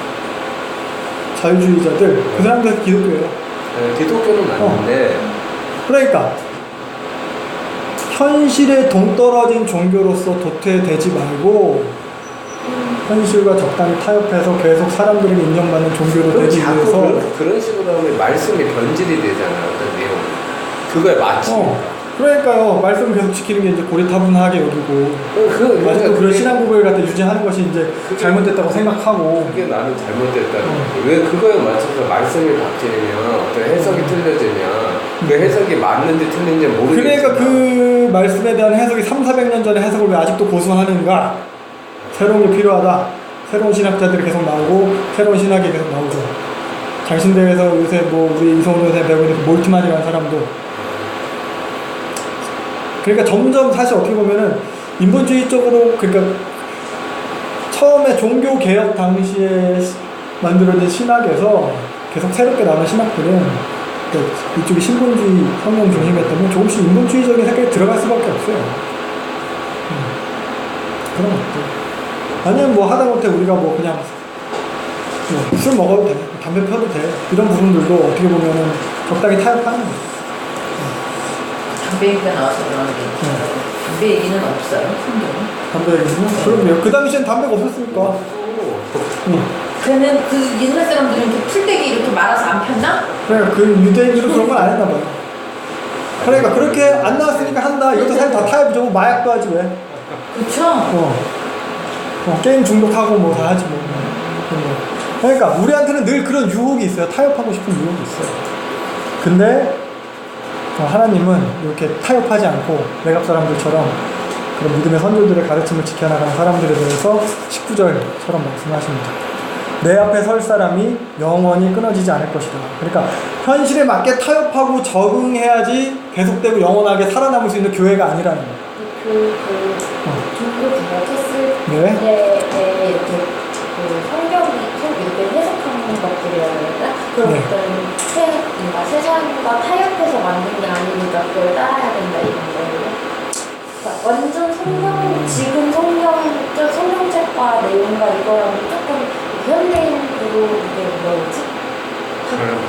자유주의자들, 그 사람들 기독교예요. 네, 기독교는 맞는데 그러니까 현실에 동떨어진 종교로서 도태되지 말고 현실과 적당히 타협해서 계속 사람들에게 인정받는 종교로 그럼 되기 자꾸 위해서 그런 식으로 하면 말씀이 변질이 되잖아요. 어떤 내용. 그거에 맞추니까. 그러니까요. 말씀을 계속 지키는 게 이제 고리타분하게 여기고 아직도 그런 신앙 고백을 갖다 유지하는 것이 이제 잘못됐다고 생각하고, 그게 나는 잘못됐다는 거지. 왜 그거에 맞춰서 말씀이 바뀌면 어떤 해석이 틀려지면 그 해석이 맞는지 틀린지 모르겠지만 그러니까 그 말씀에 대한 해석이 300~400년 전의 해석을 왜 아직도 고수하는가. 새로운 게 필요하다. 새로운 신학자들이 계속 나오고 새로운 신학이 계속 나오죠. 장신대에서 요새 뭐 우리 이성훈 선생님 배우고 있는 몰트만이라는 사람도, 그러니까 점점 사실 어떻게 보면은 인본주의 쪽으로, 그러니까 처음에 종교개혁 당시에 만들어진 신학에서 계속 새롭게 나오는 신학들은 그러니까 이쪽이 신본주의 성령 중심이었다면 조금씩 인본주의적인 색깔이 들어갈 수밖에 없어요. 그런 것들. 아니면 뭐 하다못해 우리가 뭐 그냥 뭐 술 먹어도 돼, 담배 펴도 돼, 이런 부분들도 어떻게 보면은 적당히 타협하는 거죠. 담배 얘기가 나와서 그러는데 담배 얘기는 없어요, 성경은? 담배 얘기는? 그럼요. 그 당시엔 담배가 없었으니까. 그러면 그 옛날 사람들은 이렇게 풀떼기 이렇게 말아서 안 폈나? 그러니까 그 유대인들은 그런 건 안 했나 봐요. 그러니까 그렇게 안 나왔으니까 한다. 이것도 사실 다 타협이죠. 뭐 마약도 하지 왜? 그쵸? 게임 중독하고 뭐 다 하지 뭐. 그런 거. 그러니까 우리한테는 늘 그런 유혹이 있어요. 타협하고 싶은 유혹이 있어요. 근데 하나님은 이렇게 타협하지 않고 외갑 사람들처럼 그런 믿음의 선조들의 가르침을 지켜나가는 사람들에 대해서 19절처럼 말씀하십니다. 내 앞에 설 사람이 영원히 끊어지지 않을 것이다. 그러니까 현실에 맞게 타협하고 적응해야지 계속되고 영원하게 살아남을 수 있는 교회가 아니라는 거예요. 종교 개혁했을 네. 때에 이렇게 성경이 이렇게 해석하는 것들이라 그럴까? 그런 네. 어떤 세상과 타협해서 만든 게 아니니까 그걸 따라야 된다 이런 거예요. 그러니까 완전 지금 성경책과 내용과 이거랑 조금 현대인으로 이게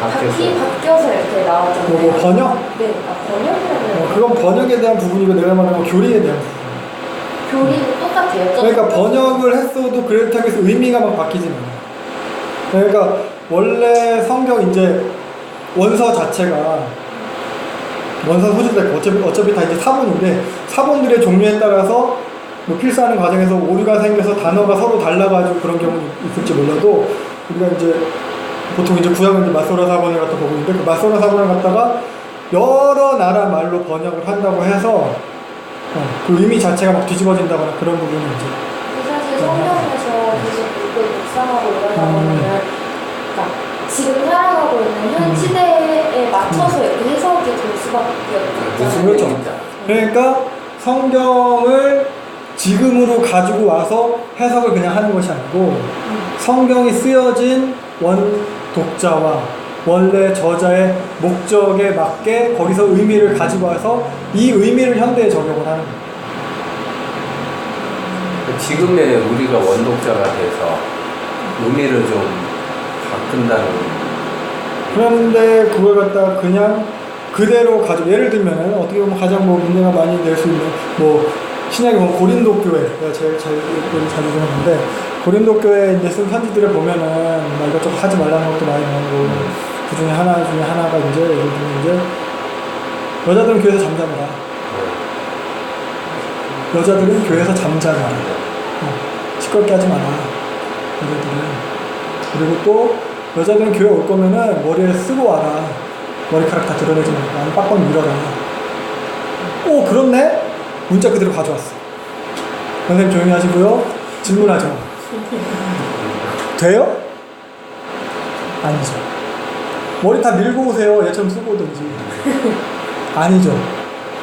바뀌어서 이렇게 나왔잖아요. 뭐 번역? 네, 번역이라고. 그건 번역에 대한 부분이고 내가 말하는 건 교리에 대한 부분. 교리는 똑같아요. 그러니까 번역을 했어도 그렇다고 해서 의미가 막 바뀌지 않아요. 그러니까 원래 성경 이제 원서 자체가 원서 소지될 어차피 다 이제 사본인데 사본들의 종류에 따라서 뭐 필사하는 과정에서 오류가 생겨서 단어가 서로 달라가지고 그런 경우는 있을지 몰라도 우리가 이제 보통 이제 구약은 이제 마소라 사본을 갖다 보고 있는데 그 마소라 사본을 갖다가 여러 나라 말로 번역을 한다고 해서 그 의미 자체가 막 뒤집어진다거나 그런 부분이 이제 사실 성경에서 계속 읽고 묵상하고 이러다 보면은 그러니까 지금 살아가고 있는 현 시대에 맞춰서 이렇게 해석이 될 수밖에 없잖아요. 그렇죠. 그러니까 성경을 지금으로 가지고 와서 해석을 그냥 하는 것이 아니고 성경이 쓰여진 원 독자와 원래 저자의 목적에 맞게 거기서 의미를 가지고 와서 이 의미를 현대에 적용을 하는 거예요. 지금의 우리가 원독자가 돼서 의미를 좀 바꾼다는. 그런데 그걸 갖다 그냥 그대로 가지고 예를 들면 어떻게 보면 가장 뭐 문제가 많이 될 수 있는 뭐 신약에 보면 고린도 교회 내가 제일 자주 보는데 고린도 교회 이제 쓴 편지들을 보면은 막 이것저것 하지 말라는 것도 많이 나오고 그 중에 하나가 이제 예를 들면 이제 여자들은 교회에서 잠자느라 여자들은 교회에서 잠자느라 시끄럽게 하지 마라 여자들은. 그리고 또 여자들은 교회 올 거면은 머리에 쓰고 와라. 머리카락 다 드러내지 말고 빡빡 밀어라. 오 그렇네? 문자 그대로 가져왔어. 선생님 조용히 하시고요. 질문하지 마. 돼요? 아니죠. 머리 다 밀고 오세요. 얘처럼 쓰고 오든지. 아니죠.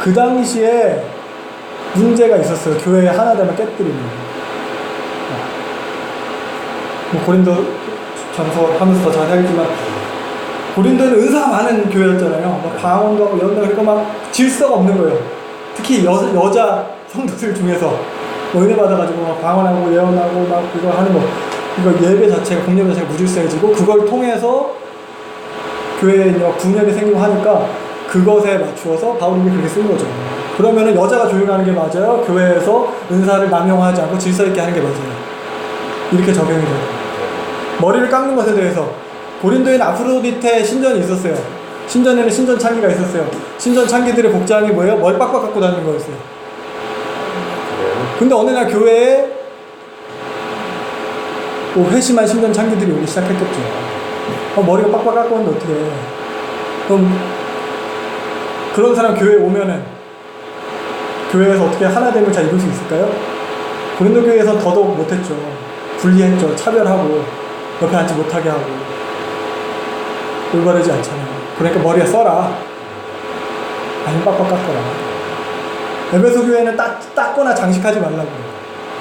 그 당시에 문제가 있었어요. 교회에 하나 되면 깨뜨리는. 뭐 고린도 전서 하면서 더 자세하겠지만 고린도는 은사가 많은 교회였잖아요. 막 방언도 하고 예언도 하고 그러니까 막 질서가 없는 거예요. 특히 여자 성도들 중에서 뭐 은혜 받아가지고 막 방언하고 예언하고 막 이거 하는 거 이거 예배 자체가 공예배 자체가 무질서해지고 그걸 통해서 교회에 분열이 생기고 하니까 그것에 맞추어서 바울이 그렇게 쓴 거죠. 그러면은 여자가 조율하는 게 맞아요? 교회에서 은사를 남용하지 않고 질서 있게 하는 게 맞아요? 이렇게 적용이 돼요. 머리를 깎는 것에 대해서 고린도에는 아프로디테 신전이 있었어요. 신전에는 신전 창기가 있었어요. 신전 창기들의 복장이 뭐예요? 머리 빡빡 깎고 다니는 거였어요. 근데 어느 날 교회에 회심한 신전 창기들이 오기 시작했겠죠. 머리가 빡빡 깎고 오는데 어떻게 해. 그럼 그런 사람 교회에 오면은 교회에서 어떻게 하나됨을 잘 이룰 수 있을까요? 고린도 교회에서 더더욱 못했죠. 분리했죠. 차별하고 옆에 앉지 못하게 하고 올바르지 않잖아요. 그러니까 머리에 써라. 아니면 빡빡 깎거라. 에베소 교회는 닦거나 장식하지 말라고.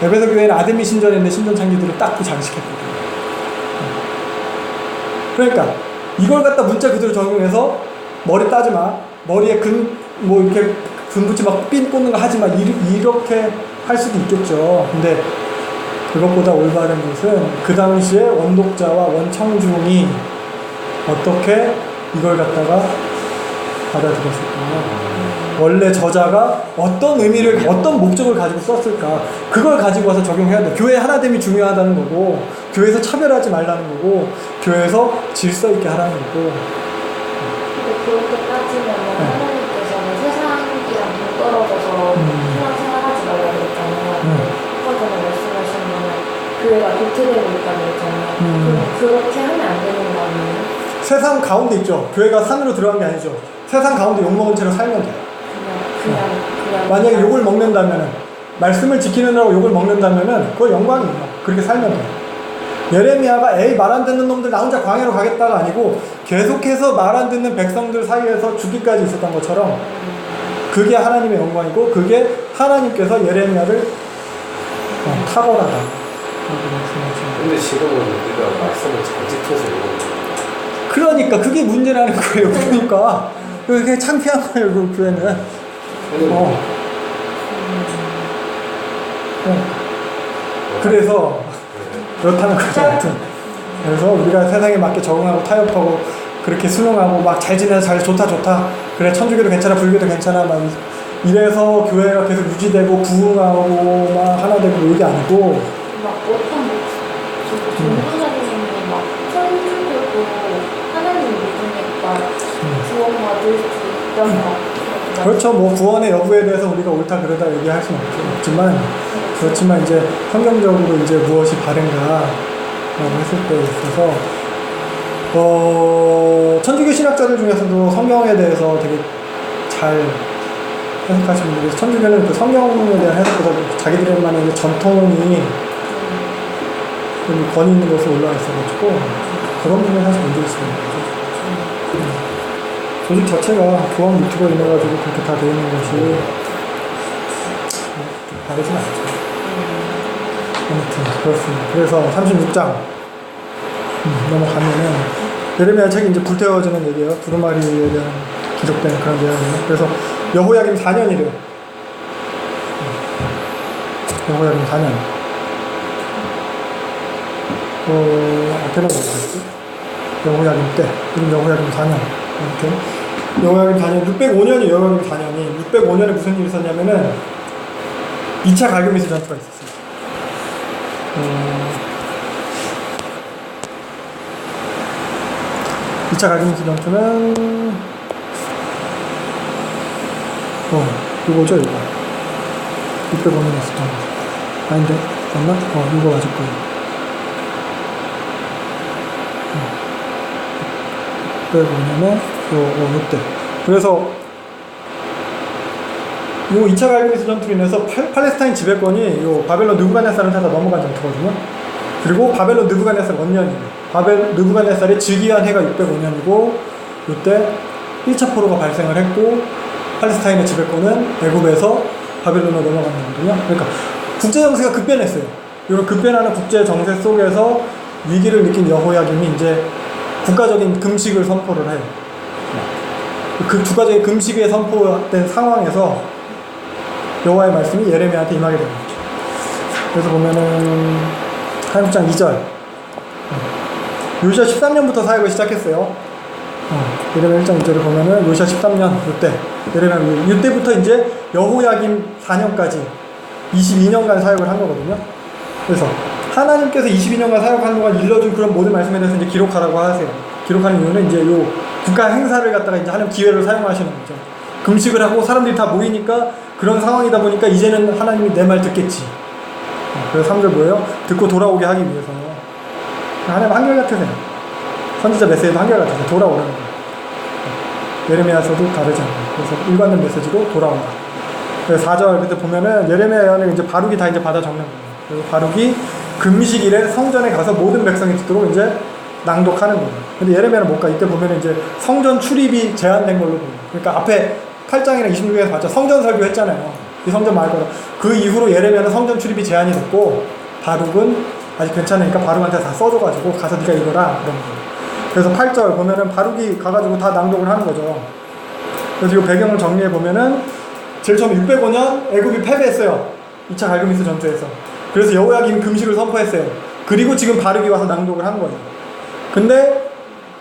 에베소 교회는 아데미 신전에 신전 창기들을 닦고 장식했거든요. 그러니까 이걸 갖다 문자 그대로 적용해서 머리 따지 마. 머리에 뭐 이렇게 금 붙이 막 핀 꽂는 거 하지 마. 이렇게 할 수도 있겠죠. 근데 그것보다 올바른 것은 그 당시에 원독자와 원청중이 어떻게 이걸 갖다가 받아들였을까? 원래 저자가 어떤 의미를, 어떤 목적을 가지고 썼을까? 그걸 가지고 와서 적용해야 돼. 교회 하나됨이 중요하다는 거고, 교회에서 차별하지 말라는 거고, 교회에서 질서 있게 하라는 거고. 근데 그렇게 따지면 하나님께서는 세상이랑 동떨어져서 세상 생활하지 말라고 그랬잖아요. 아까 전에 말씀하신 거는 교회가 도태되고 있다고 했잖아요. 그럼 그렇게 하면 안 되는 거 아니에요? 세상 가운데 있죠. 교회가 산으로 들어간 게 아니죠. 세상 가운데 욕먹은 채로 살면 돼요. 그냥 만약에 욕을 먹는다면은, 말씀을 지키느라고 욕을 먹는다면은, 그거 영광이에요. 그렇게 살면 돼요. 예레미야가 에이 말 안 듣는 놈들 나 혼자 광야로 가겠다가 아니고 계속해서 말 안 듣는 백성들 사이에서 죽기까지 있었던 것처럼 그게 하나님의 영광이고 그게 하나님께서 예레미야를 탁월하다. 근데 지금은 우리가 말씀을 잘 지켜서 읽는 그러니까 그게 문제라는 거예요. 그러니까 그게 창피한 거예요. 그 교회는. 그래서 그렇다는 거죠. 하여튼. 그래서 우리가 세상에 맞게 적응하고 타협하고 그렇게 순응하고 막 잘 지내서 잘 좋다 그래 천주교도 괜찮아 불교도 괜찮아 막 이래서 교회가 계속 유지되고 부흥하고 막 하나 되고 이게 아니고 막 어떤 전도사님이 막 천주교도 하나님 믿으니까 구원받을 수 있다. 그렇죠. 뭐 구원의 여부에 대해서 우리가 옳다 그러다 얘기할 수는 없지만 그렇지만 이제 성경적으로 이제 무엇이 바른가라고 했을 때 있어서 천주교 신학자들 중에서도 성경에 대해서 되게 잘 해석하시는 분들이 천주교는 그 성경에 대한 해석보다 자기들만의 전통이 좀 권위 있는 것으로 올라와 있어가지고 그런 부분에 사실 문제일 수가 있는 거죠. 조직 자체가 교황 밑으로 인해가지고 그렇게 다 되어 있는 것이 좀 바르진 않죠. 아무튼 그렇습니다. 그래서 36장 넘어가면은 예레미야 책이 이제 불태워지는 얘기예요. 두루마리에 대한 기록된 그런 내용이에요. 그래서 여호야김 4년이래요. 여호야김 4년. 앞에는 뭐였지? 여호야김 때. 지금 여호야김 4년. 이렇게. 여호야김 4년. 605년이 여호야김 4년이. 605년에 무슨 일이 있었냐면은 2차 갈그미스 전투가 있었어요. 2차 갈그미스 전투는 이거죠 이거 605년에 있었던 거 아닌데 맞나? 이거 맞을 거예요. 605년에 이때 그래서 이 2차 갈그미스 전투로 인해서 팔레스타인 지배권이 요 바벨론 느부갓네살을 타다 넘어간 전투거든요. 그리고 바벨론 느부갓네살 원년이에요. 느부갓네살의 즉위한 해가 605년이고 이때 1차 포로가 발생을 했고 팔레스타인의 지배권은 애굽에서 바벨론으로 넘어간 거거든요. 그러니까 국제 정세가 급변했어요. 이런 급변하는 국제 정세 속에서 위기를 느낀 여호야김이 이제 국가적인 금식을 선포를 해요. 그 국가적인 금식에 선포된 상황에서 여호와의 말씀이 예레미야한테 임하게 되는 거죠. 그래서 보면은 하나님 6장 2절 요시야 13년부터 사역을 시작했어요. 예레미야 1장 2절을 보면은 요시야 13년 이때 예레미야 이때부터 이제 여호야김 4년까지 22년간 사역을 한 거거든요. 그래서 하나님께서 22년간 사역한 동안 일러준 그런 모든 말씀에 대해서 이제 기록하라고 하세요. 기록하는 이유는 이제 요 국가 행사를 갖다가 이제 하나님 기회를 사용하시는 거죠. 금식을 하고 사람들이 다 모이니까 그런 상황이다 보니까 이제는 하나님이 내 말 듣겠지. 그래서 3절 뭐예요? 듣고 돌아오게 하기 위해서. 하나님 한결같으세요. 선지자 메시지도 한결같으세요. 돌아오라는 거예요. 예레미야서도 다르지 않아요. 그래서 일관된 메시지로 돌아온다. 그래서 4절 그때 보면은 예레미야 예언을 이제 바룩이 다 이제 받아 적는 거예요. 그래서 바룩이 금식일에 성전에 가서 모든 백성이 듣도록 이제 낭독하는 거예요. 근데 예레미야는 못 가. 이때 보면은 이제 성전 출입이 제한된 걸로 보여요. 그러니까 앞에 8장이나 26장에서 봤죠. 성전 설교 했잖아요. 이 성전 말 거라. 그 이후로 예레미야는 성전 출입이 제한이 됐고 바룩은 아직 괜찮으니까 바룩한테 다 써줘가지고 가서 네가 읽어라 그런 거예요. 그래서 8절 보면은 바룩이 가가지고 다 낭독을 하는 거죠. 그래서 이 배경을 정리해 보면은 제일 처음에 605년 애굽이 패배했어요. 2차 갈그미스 전투에서. 그래서 여호야김 금식을 선포했어요. 그리고 지금 바룩이 와서 낭독을 한 거예요. 근데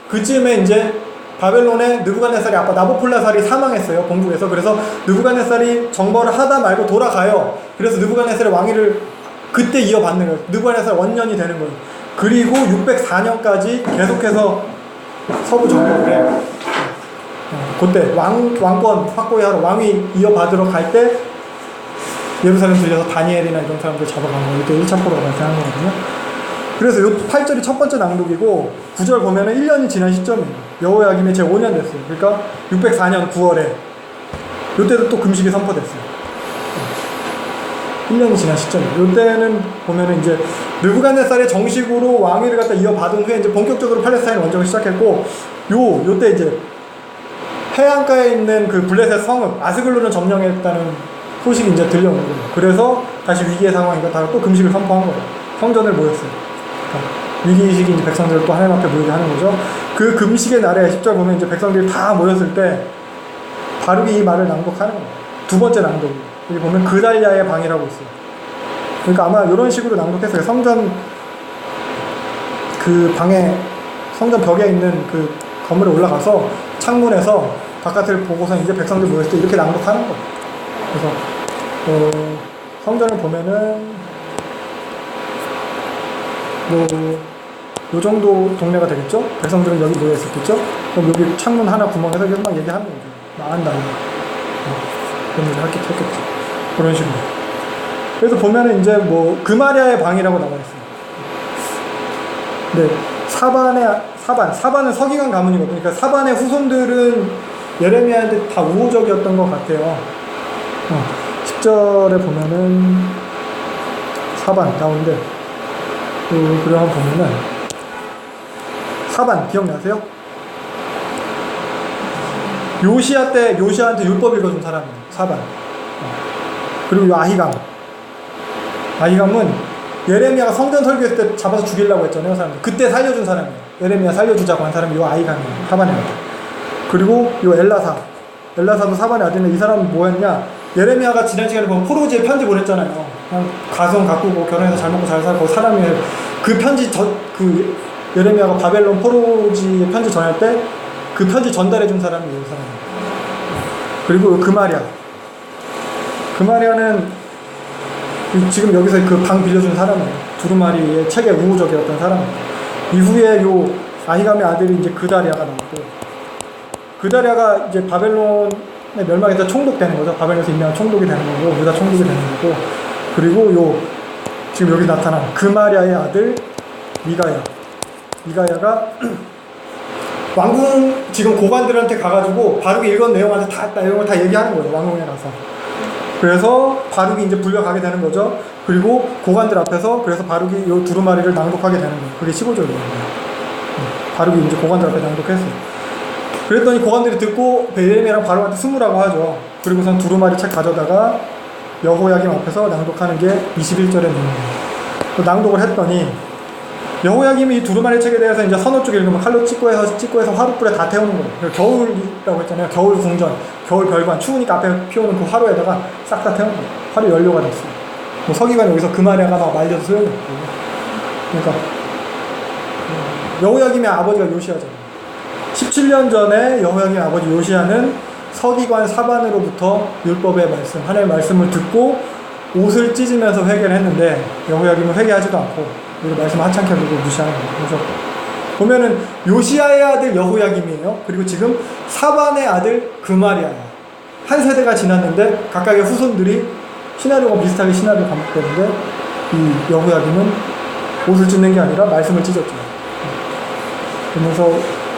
그쯤에 이제 바벨론의 느부갓네살이 아빠 나보폴라살이 사망했어요. 본국에서. 그래서 느부갓네살이 정벌을 하다 말고 돌아가요. 그래서 느부갓네살의 왕위를 그때 이어받는 거예요. 느부갓네살 원년이 되는 거예요. 그리고 604년까지 계속해서 서부 정벌을 해요. 그때 왕권 확보하러 왕위 이어받으러 갈 때 예루살렘 들려서 다니엘이나 이런 사람들 잡아간 거예요. 이때 1차 포로가 발생한 거거든요. 그래서 요 8절이 첫 번째 낭독이고 9절 보면은 1년이 지난 시점이에요. 여호야김이 제 5년 됐어요. 그러니까 604년 9월에 요때도 또 금식이 선포됐어요. 1년이 지난 시점이에요. 요때는 보면은 이제 느부갓네살이 정식으로 왕위를 갖다 이어받은 후에 이제 본격적으로 팔레스타인 원정을 시작했고 요때 이제 해안가에 있는 그 블레셋 성읍 아스글론을 점령했다는 소식이 이제 들려오는 거예요. 그래서 다시 위기의 상황이니까 다 또 금식을 선포한 거예요. 성전을 모였어요. 위기의식이 이제 백성들을 또 하나님 앞에 모이게 하는 거죠. 그 금식의 날에 10절 보면 이제 백성들이 다 모였을 때 바룩이 이 말을 낭독하는 거예요. 두 번째 낭독이에요. 여기 보면 그달랴의 방이라고 있어요. 그러니까 아마 이런 식으로 낭독했어요. 성전 그 방에 성전 벽에 있는 그 건물에 올라가서 창문에서 바깥을 보고서 이제 백성들 모였을 때 이렇게 낭독하는 거예요. 그래서 성전을 보면은 요 정도 동네가 되겠죠? 백성들은 여기 모여 있었겠죠? 그럼 여기 창문 하나 구멍에서 계속 막 얘기하는 거죠. 망한다. 그런 얘기 했겠죠. 그런 식으로. 그래서 보면은 이제 뭐 그마랴의 방이라고 나와 있어요. 근데 사반은 서기관 가문이거든요. 그러니까 사반의 후손들은 예레미야한테 다 우호적이었던 것 같아요. 10절에 보면은 사반 나오는데 그리고 한번 보면은 사반 기억나세요? 요시야 때 요시야한테 율법 읽어준 사람이에요. 사반. 그리고 요 아히감은 예레미야가 성전 설교했을 때 잡아서 죽이려고 했잖아요. 사람들. 그때 살려준 사람이에요. 예레미야 살려주자고 한 사람이 요 아히감이에요. 사반의 아들. 그리고 요 엘라사도 사반의 아들인데 이 사람은 뭐였냐? 예레미야가 지난 시간에 보면 포로지에 편지 보냈잖아요. 그냥 가성 가꾸고 결혼해서 잘 먹고 잘 살고 사람이 그 편지 그 예레미야가 바벨론 포로지에 편지 전할 때 그 편지 전달해 준 사람이 이 사람이에요. 그리고 그마랴는 지금 여기서 그 방 빌려준 사람이에요. 두루마리의 책에 우호적이었던 사람이에요. 이후에 요 아히감의 아들이 이제 그다랴가 나왔고 그다랴가 이제 바벨론의 멸망에서 총독되는 거죠. 바벨론에서 인명한 총독이 되는 거고 유다 총독이 되는 거고 그리고 요 지금 여기 나타난 그마랴의 아들 미가야가 왕궁 지금 고관들한테 가가지고 바룩이 읽은 내용한테 다 내용을 다 얘기하는 거예요. 왕궁에 가서. 그래서 바룩이 이제 불려가게 되는 거죠. 그리고 고관들 앞에서 그래서 바룩이 요 두루마리를 낭독하게 되는 거예요. 그게 15절이에요. 바룩이 이제 고관들 앞에 낭독했어요. 그랬더니 고관들이 듣고 예레미야랑 바룩한테 숨으라고 하죠. 그리고선 두루마리 책 가져다가 여호야김 앞에서 낭독하는 게 21절의 내용이에요. 낭독을 했더니 여호야김이 이 두루마리 책에 대해서 이제 선호 쪽 읽으면 칼로 찍고 해서 화룻불에 다 태우는 거예요. 그리고 겨울이라고 했잖아요. 겨울 궁전, 겨울 별관, 추우니까 앞에 피우는 그 화로에다가 싹 다 태우는 거예요. 화로 연료가 됐어요. 뭐 서기관이 여기서 금아래가 막 말려서 소용이 없고. 그러니까 여호야김의 아버지가 요시야잖아요. 17년 전에 여호야김의 아버지 요시야는 서기관 사반으로부터 율법의 말씀, 하나님의 말씀을 듣고 옷을 찢으면서 회개를 했는데 여호야김은 회개하지도 않고 오히려 말씀을 하찮게 보고 무시하는 거예요. 그래서 보면은 요시야의 아들 여호야김이에요. 그리고 지금 사반의 아들 그마리아예요. 한 세대가 지났는데 각각의 후손들이 시나리오가 비슷하게 시나리오 반복되는데 이 여호야김은 옷을 찢는 게 아니라 말씀을 찢었죠. 그러면서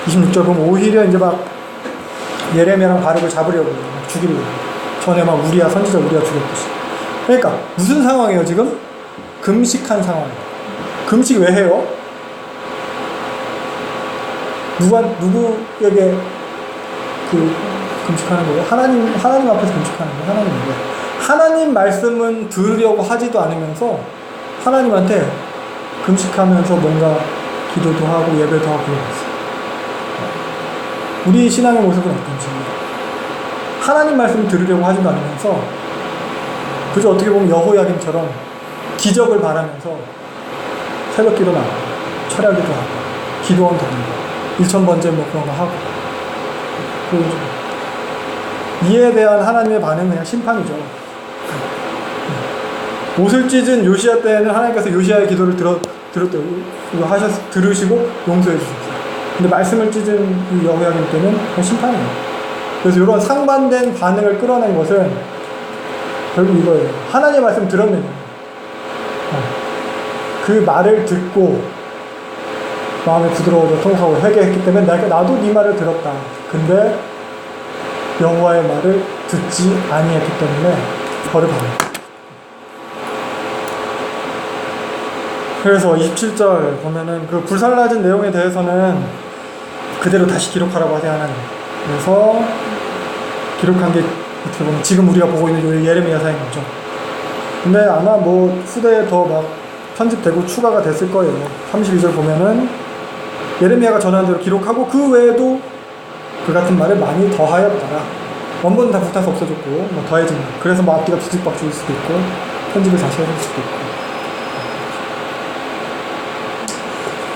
26절 보면 오히려 이제 막 예레미야랑 바룩을 잡으려고 막 죽이려고 전에 막 우리야 선지자 우리야 죽였듯이. 그러니까 무슨 상황이에요 지금? 금식한 상황이에요. 금식 왜 해요? 누구에게 그 금식하는 거예요? 하나님 앞에서 금식하는 거예요. 하나님인데 하나님 말씀은 들으려고 하지도 않으면서 하나님한테 금식하면서 뭔가 기도도 하고 예배도 하고 그러고 있어요. 우리 신앙의 모습은 어떤지 하나님 말씀을 들으려고 하지도 않으면서 그저 어떻게 보면 여호야김처럼 기적을 바라면서 새벽 기도 나가고 철야기도 하고 기도원 다니고 1000번째 뭐 그런 거 하고 그리고 이에 대한 하나님의 반응은 그냥 심판이죠. 옷을 찢은 요시야 때에는 하나님께서 요시야의 기도를 들으시고 용서해 주셨어요. 근데 말씀을 찢은 이 여호야김 때는 그냥 심판이에요. 그래서 이런 상반된 반응을 끌어낸 것은 결국 이거예요. 하나님의 말씀 들었느냐 그 말을 듣고 마음이 부드러워져 통곡하고 회개했기 때문에 나도 네 말을 들었다. 근데 여호와의 말을 듣지 아니했기 때문에 벌을 받았다. 그래서 27절 보면은 그 불살라진 내용에 대해서는 그대로 다시 기록하라고 하세요 하나님. 그래서 기록한 게 어떻게 보면 지금 우리가 보고 있는 예레미야서인 거죠. 근데 아마 뭐 후대에 더 막 편집되고 추가가 됐을 거예요. 32절 보면은 예레미야가 전한 대로 기록하고 그 외에도 그 같은 말을 많이 더하였더라. 원본은 다 불타서 없어졌고 뭐 더해진 그래서 뭐 앞뒤가 뒤집박죽일 수도 있고 편집을 다시 해줄 수도 있고.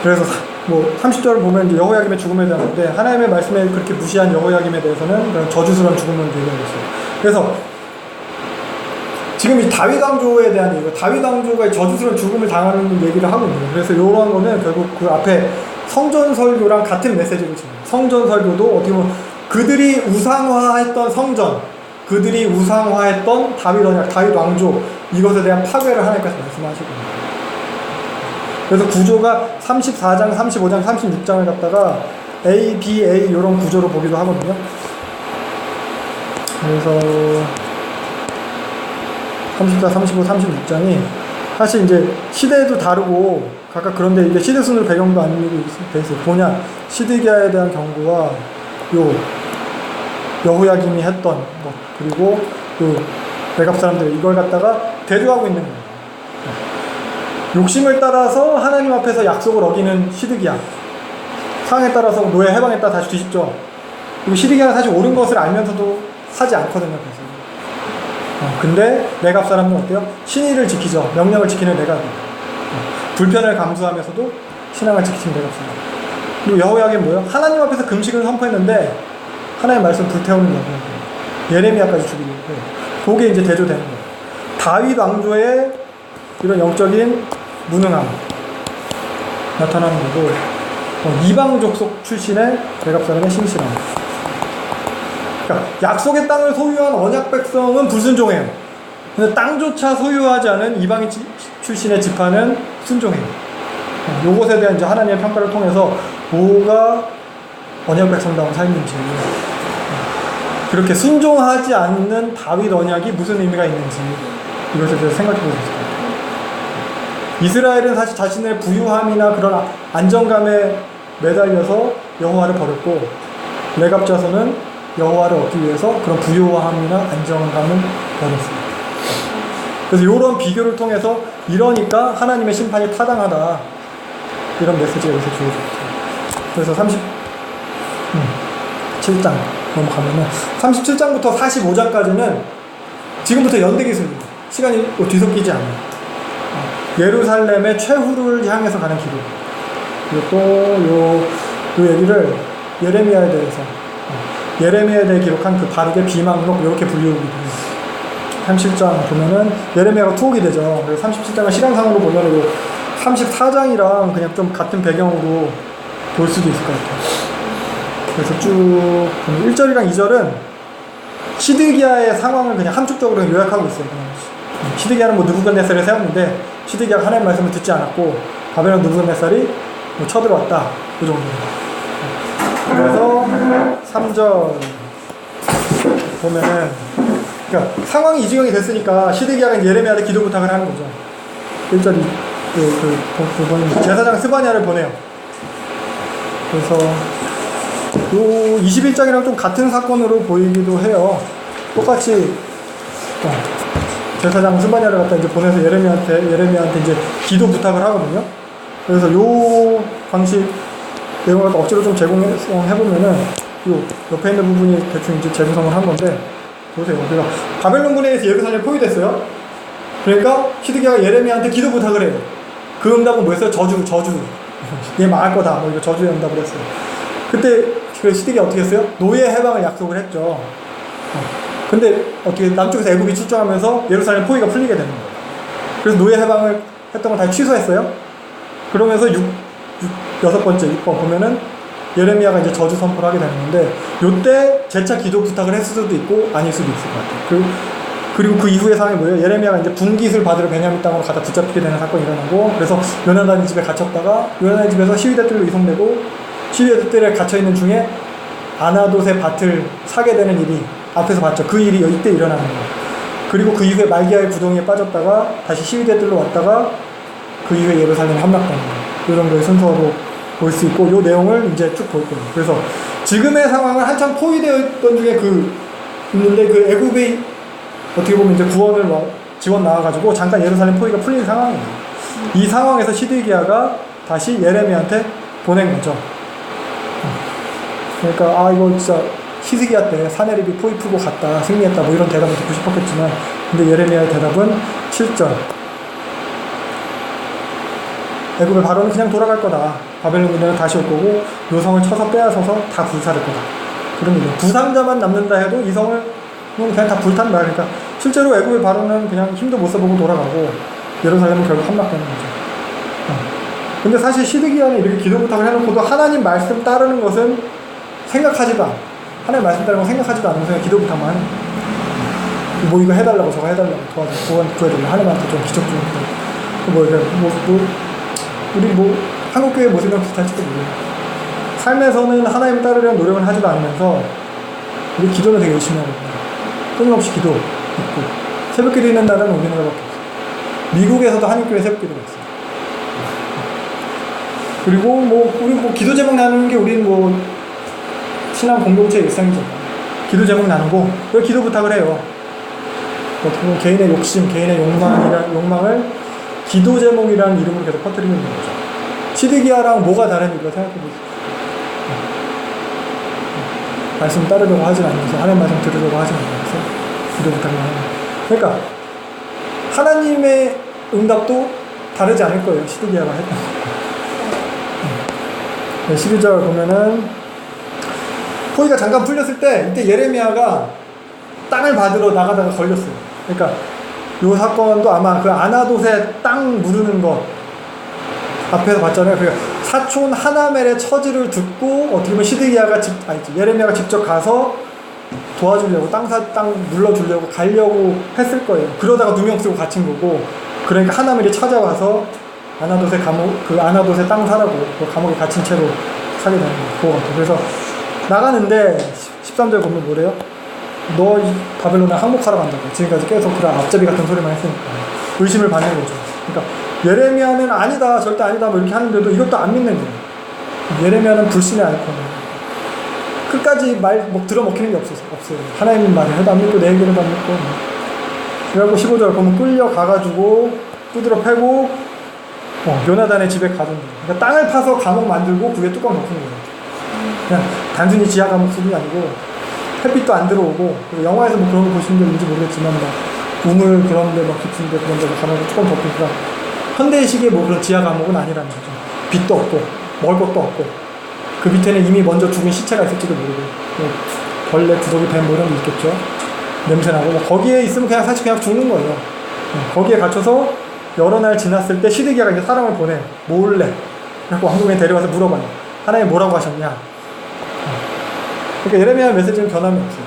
그래서 뭐 30절을 보면 이제 여호야김의 죽음에 대한 건데 하나님의 말씀에 그렇게 무시한 여호야김에 대해서는 그런 저주스러운 죽음을 얘기하고 있어요. 그래서 지금 이 다윗 왕조에 대한 얘기가 다윗 왕조가 저주스러운 죽음을 당하는 얘기를 하고 있는 거예요. 그래서 이런 거는 결국 그 앞에 성전 설교랑 같은 메시지를 주는 거예요. 성전 설교도 어떻게 보면 그들이 우상화했던 성전, 그들이 우상화했던 다윗 언약, 다윗 왕조 이것에 대한 파괴를 하나님께서 말씀하시고 있는 거예요. 그래서 구조가 34장, 35장, 36장을 갖다가 A, B, A 이런 구조로 보기도 하거든요. 그래서 34, 35, 36장이 사실 이제 시대도 다르고 각각 그런데 이게 시대 순으로 배경도 아니고 돼 있어요. 보냐 시드기야에 대한 경고와 요 여호야김이 했던 것 그리고 요 레갑 사람들 이걸 갖다가 대조하고 있는 거예요. 욕심을 따라서 하나님 앞에서 약속을 어기는 시드기야. 상황에 따라서 노예 해방에 따라 다시 뒤집죠. 그리고 시드기야는 사실 옳은 것을 알면서도 하지 않거든요. 그래서. 근데 레갑 사람은 어때요? 신의를 지키죠. 명령을 지키는 레갑이. 불편을 감수하면서도 신앙을 지키는 레갑 사람. 그리고 여호야김은 뭐예요? 하나님 앞에서 금식을 선포했는데 하나님의 말씀 불태우는 여호야김. 예레미야까지 죽이고. 그게 이제 대조되는 거예요. 다윗 왕조의 이런 영적인 무능함 나타나는 거고 이방 족속 출신의 레갑 사람의 신실함. 그러니까 약속의 땅을 소유한 언약 백성은 불순종해요. 근데 땅조차 소유하지 않은 이방 출신의 지파는 순종해요. 요것에 대한 이제 하나님의 평가를 통해서 뭐가 언약 백성다운 삶인지 그렇게 순종하지 않는 다윗 언약이 무슨 의미가 있는지 이것에 대해서 생각해 보고 있습니다. 이스라엘은 사실 자신의 부유함이나 그런 안정감에 매달려서 여호와를 버렸고 레갑 자손은 여호와를 얻기 위해서 그런 부유함이나 안정감을 버렸습니다. 그래서 이런 비교를 통해서 이러니까 하나님의 심판이 타당하다. 이런 메시지가 여기서 주어졌죠. 그래서 37장 넘어가면은 37장부터 45장까지는 지금부터 연대 기술입니다. 시간이 뒤섞이지 않아요. 예루살렘의 최후를 향해서 가는 기도. 그리고 또 요 얘기를 예레미야에 대해서 예레미야에 대해 기록한 그 바룩의 비망록 이렇게 분류하기도 해요. 37장 보면은 예레미야가 투옥이 되죠. 그래서 37장을 시간상으로 보면은 요 34장이랑 그냥 좀 같은 배경으로 볼 수도 있을 것 같아요. 그래서 쭉 보면 1절이랑 2절은 시드기야의 상황을 그냥 함축적으로 요약하고 있어요. 시드기야는 뭐 느부갓네살을 세웠는데 시드기야가 하나님의 말씀을 듣지 않았고 바벨론 느부갓네살이 뭐 쳐들어왔다. 그 정도입니다. 그래서 3절 보면은 그러니까 상황이 이 지경이 됐으니까 시드기야가 예레미야한테 기도 부탁을 하는 거죠. 1절이 제사장 스바냐를 보내요. 그래서 요 21장이랑 좀 같은 사건으로 보이기도 해요. 똑같이 제사장 스바냐를 갖다 이제 보내서 예레미야한테 이제 기도 부탁을 하거든요. 그래서 요 방식 내용을 억지로 좀 제공해보면은 요 옆에 있는 부분이 대충 이제 재구성을 한 건데 보세요. 그러니까 바벨론군에 의해서 예루살렘이 포위됐어요. 그러니까 시드기야가 예레미야한테 기도 부탁을 해요. 그 응답은 뭐였어요? 저주. 얘 망할 거다. 뭐 이거 저주의 응답을 했어요. 그때 그 시드기야 어떻게 했어요? 노예 해방을 약속을 했죠. 근데 어떻게 남쪽에서 애굽이 출정하면서 예루살렘 포위가 풀리게 되는 거예요. 그래서 노예 해방을 했던 걸 다 취소했어요. 그러면서 6번 보면은 예레미야가 이제 저주 선포를 하게 되는 건데 요때 재차 기도 부탁을 했을 수도 있고 아닐 수도 있을 것 같아요. 그리고 그 이후의 상황이 뭐예요? 예레미야가 이제 분깃을 받으러 베냐민 땅으로 가다 붙잡히게 되는 사건이 일어나고 그래서 요나단의 집에 갇혔다가 요나단의 집에서 시위대들로 이송되고 시위대들에 갇혀있는 중에 아나돗의 밭을 사게 되는 일이 앞에서 봤죠. 그 일이 이때 일어나는 거예요. 그리고 그 이후에 말기야의 구덩이에 빠졌다가 다시 시위대들로 왔다가 그 이후에 예루살렘에 함락되는 거예요. 이 정도의 순서로 볼 수 있고 이 내용을 이제 쭉 볼 거예요. 그래서 지금의 상황은 한참 포위되어 있던 중에 있는데 그 애굽의 어떻게 보면 이제 지원 나와가지고 잠깐 예루살렘 포위가 풀린 상황이에요. 이 상황에서 시드기야가 다시 예레미야한테 보낸 거죠. 그러니까 이거 진짜 시드기야 때 사내립이 포위 풀고 갔다 승리했다 뭐 이런 대답을 듣고 싶었겠지만 근데 예레미야의 대답은 7절 애굽의 바로는 그냥 돌아갈 거다. 바벨론 군대는 다시 올 거고 요 성을 쳐서 빼앗아서 다 불사를 거다. 그런 얘기예요. 부상자만 남는다 해도 이 성을 그냥 다 불탄다. 그러니까 실제로 애굽의 바로는 그냥 힘도 못 써보고 돌아가고 예루살렘은 결국 함락되는 거죠. 근데 사실 시드기야는 이렇게 기도 부탁을 해놓고도 하나님 말씀 따르는 것은 생각하지도 않아. 하나님 말씀 따르는 거 생각하지도 않으면서 그냥 기도 부탁만 하는 거예요. 뭐 이거 해달라고 저거 해달라고 구해달라고 하나님한테 좀 기적 좀 우리 한국교회 모습이랑 비슷할지도 모르겠어요. 삶에서는 하나님 따르려는 노력을 하지도 않으면서 우리 기도는 되게 열심히 하거든요. 끊임없이 기도 있고 새벽기도 있는 날은 우리나라밖에 없어요. 미국에서도 한국교회 새벽기도가 있어요. 그리고 우리 기도 제목 나누는 게 우리는 신앙 공동체의 일상이죠. 기도 제목 나누고 왜 기도 부탁을 해요? 어떻게 보면 개인의 욕심, 개인의 욕망을 기도 제목이라는 이름으로 계속 퍼뜨리는 거죠. 시드기야랑 뭐가 다른지가 생각해보세요. 말씀 따르려고 하진 않으면서 하나님 말씀 들으려고 하진 않으면서 기도 부탁을 하는 거예요. 그러니까 하나님의 응답도 다르지 않을 거예요. 시드기야가 했던 거. 12절 보면은 포위가 잠깐 풀렸을 때 이때 예레미야가 땅을 받으러 나가다가 걸렸어요. 그러니까 요 사건도 아마 그 아나돗의 땅 무르는 것 앞에서 봤잖아요. 그러니까 사촌 하나멜의 처지를 듣고 어떻게 보면 시드기야가 예레미야가 직접 가서 도와주려고 땅 물러주려고 가려고 했을 거예요. 그러다가 누명 쓰고 갇힌 거고 그러니까 하나멜이 찾아와서 아나돗의 땅 사라고 그 감옥에 갇힌 채로 사게 되는 거예요. 그래서 나가는데 13절 보면 뭐래요? 너 바벨론에 항복하러 간다고. 지금까지 계속 그런 앞잡이 같은 소리만 했으니까 의심을 받는 거죠. 그러니까 예레미야는 아니다, 절대 아니다 뭐 이렇게 하는데도 이것도 안 믿는 거예요. 예레미야는 불신의 아이콘이에요. 끝까지 들어먹히는 게 없어요. 하나님 말을 해도 안 믿고 내 얘기를 안 믿고. 그래갖고 15절 보면 끌려가가지고 두드러 패고 요나단의 집에 가둔 거예요. 그러니까 땅을 파서 감옥 만들고 그게 뚜껑 덮은 거예요. 그냥 단순히 지하 감옥 수준이 아니고 햇빛도 안 들어오고, 영화에서 뭐 그런 거 보시는 분인지 모르겠지만 막 우물 그런데 막 깊은데 그런데 감옥을 뚜껑 덮으니까 현대식의 뭐 그런 지하 감옥은 아니라는 거죠. 빛도 없고 먹을 것도 없고 그 밑에는 이미 먼저 죽은 시체가 있을지도 모르고 뭐 벌레, 구더기, 뱀 뭐 이런 게 있겠죠. 냄새나고 뭐 거기에 있으면 그냥 사실 그냥 죽는 거예요. 거기에 갇혀서 여러 날 지났을 때 시드기야가 이제 사람을 보내 몰래 그래서 왕궁에 데려와서 물어봐요. 하나님 뭐라고 하셨냐? 그러니까 예레미야 메시지는 변함이 없어요.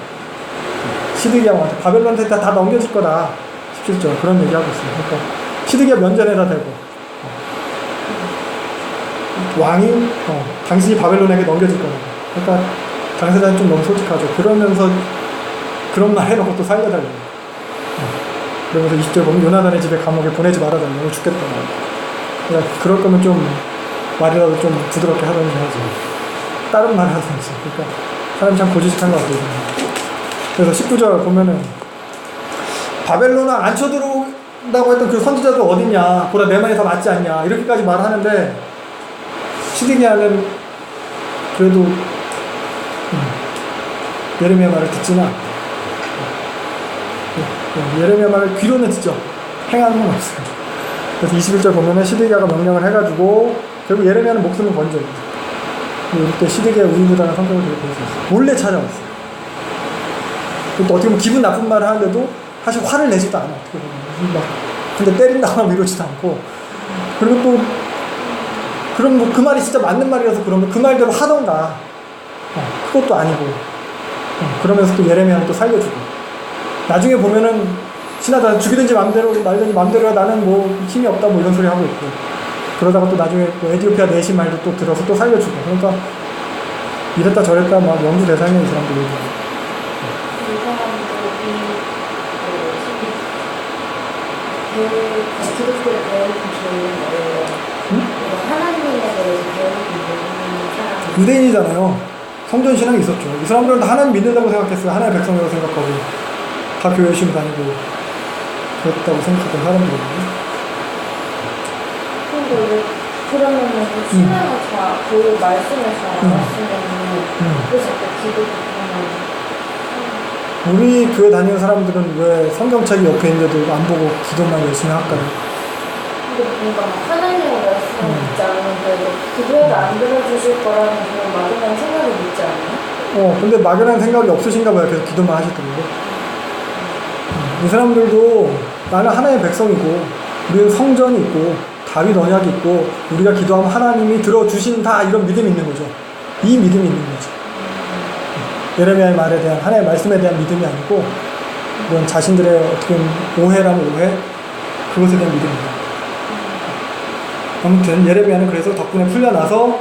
시드기야 왕한테 바벨론한테 다 넘겨질 거다. 17절 그런 얘기하고 있어요. 그러니까 시드기야 면전에다 대고 왕이 당신이 바벨론에게 넘겨질 거다. 그러니까 당사자는 좀 너무 솔직하죠. 그러면서 그런 말 해놓고 또 살려달라고. 그러면서 20절 보면 요나단의 집에 감옥에 보내지 말아달라고 죽겠다. 그러니까 그럴 거면 좀 말이라도 좀 부드럽게 하든지 하지. 다른 말 하든지. 그러니까 사람이 참 고지식한 것 같아요. 그래서 19절 보면은 바벨론아 안 쳐들어온다고 했던 그 선지자들 어딨냐? 보다 내 말이 더 낫지 않냐? 이렇게까지 말하는데 시드기야는 그래도 예레미야 말을 듣지나 예레미야 말을 귀로는 듣죠. 행하는 건 없어요. 그래서 21절 보면은 시드기야가 명령을 해가지고 결국 예레미야는 목숨을 건져요. 이때 시드기야 우유부단한 성격을 되게 보일 수 있어요. 몰래 찾아왔어요. 또 어떻게 보면 기분 나쁜 말을 하는데도 사실 화를 내지도 않아. 어떻게 보면 막 근데 때린다거나 이러지도 않고 그리고 또 그럼 뭐 그 말이 진짜 맞는 말이라서 그러면 그 말대로 하던가 그것도 아니고 그러면서 또 예레미야는 또 살려주고 나중에 보면은 신하다 죽이든지 맘대로 말든지 맘대로야 나는 뭐 힘이 없다 뭐 이런 소리 하고 있고 그러다가 또 나중에 또 에티오피아 내시 말도 또 들어서 또 살려주고 그러니까 이랬다 저랬다 막 영주 대상이야 이 사람들 얘기하고 이 사람들이 기독교를 배우는 거예요. 하나님에 대해서 배우는 사람. 유대인이잖아요. 성전 신앙이 있었죠. 이 사람들은 다 하나님 믿는다고 생각했어요. 하나님의 백성이라고 생각하고 다 교회 열심히 다니고 그랬다고 생각했던 사람들이거든요. 근데 왜 그러면은 신앙을 그 말씀을 잘 알았으면은 왜 자꾸 기도하는 우리 교회 다니는 사람들은 왜 성경책이 옆에 있는데도 안 보고 기도만 열심히 할까요? 근데 뭔가 하나님의 말씀을 믿지 않는데 기도해도 안 들어주실 거라는 그런 막연한 생각을 믿지 않나요? 근데 막연한 생각이 없으신가 봐요. 계속 기도만 하시던데. 이 사람들도 나는 하나님의 백성이고 우리는 성전이 있고 다윗 언약이 있고 우리가 기도하면 하나님이 들어주신다 이런 믿음이 있는 거죠. 이 믿음이 있는 거죠. 예레미야의 말에 대한 하나님의 말씀에 대한 믿음이 아니고 이런 자신들의 어떻게 오해라면 오해 그것에 대한 믿음입니다. 아무튼 예레미야는 그래서 덕분에 풀려나서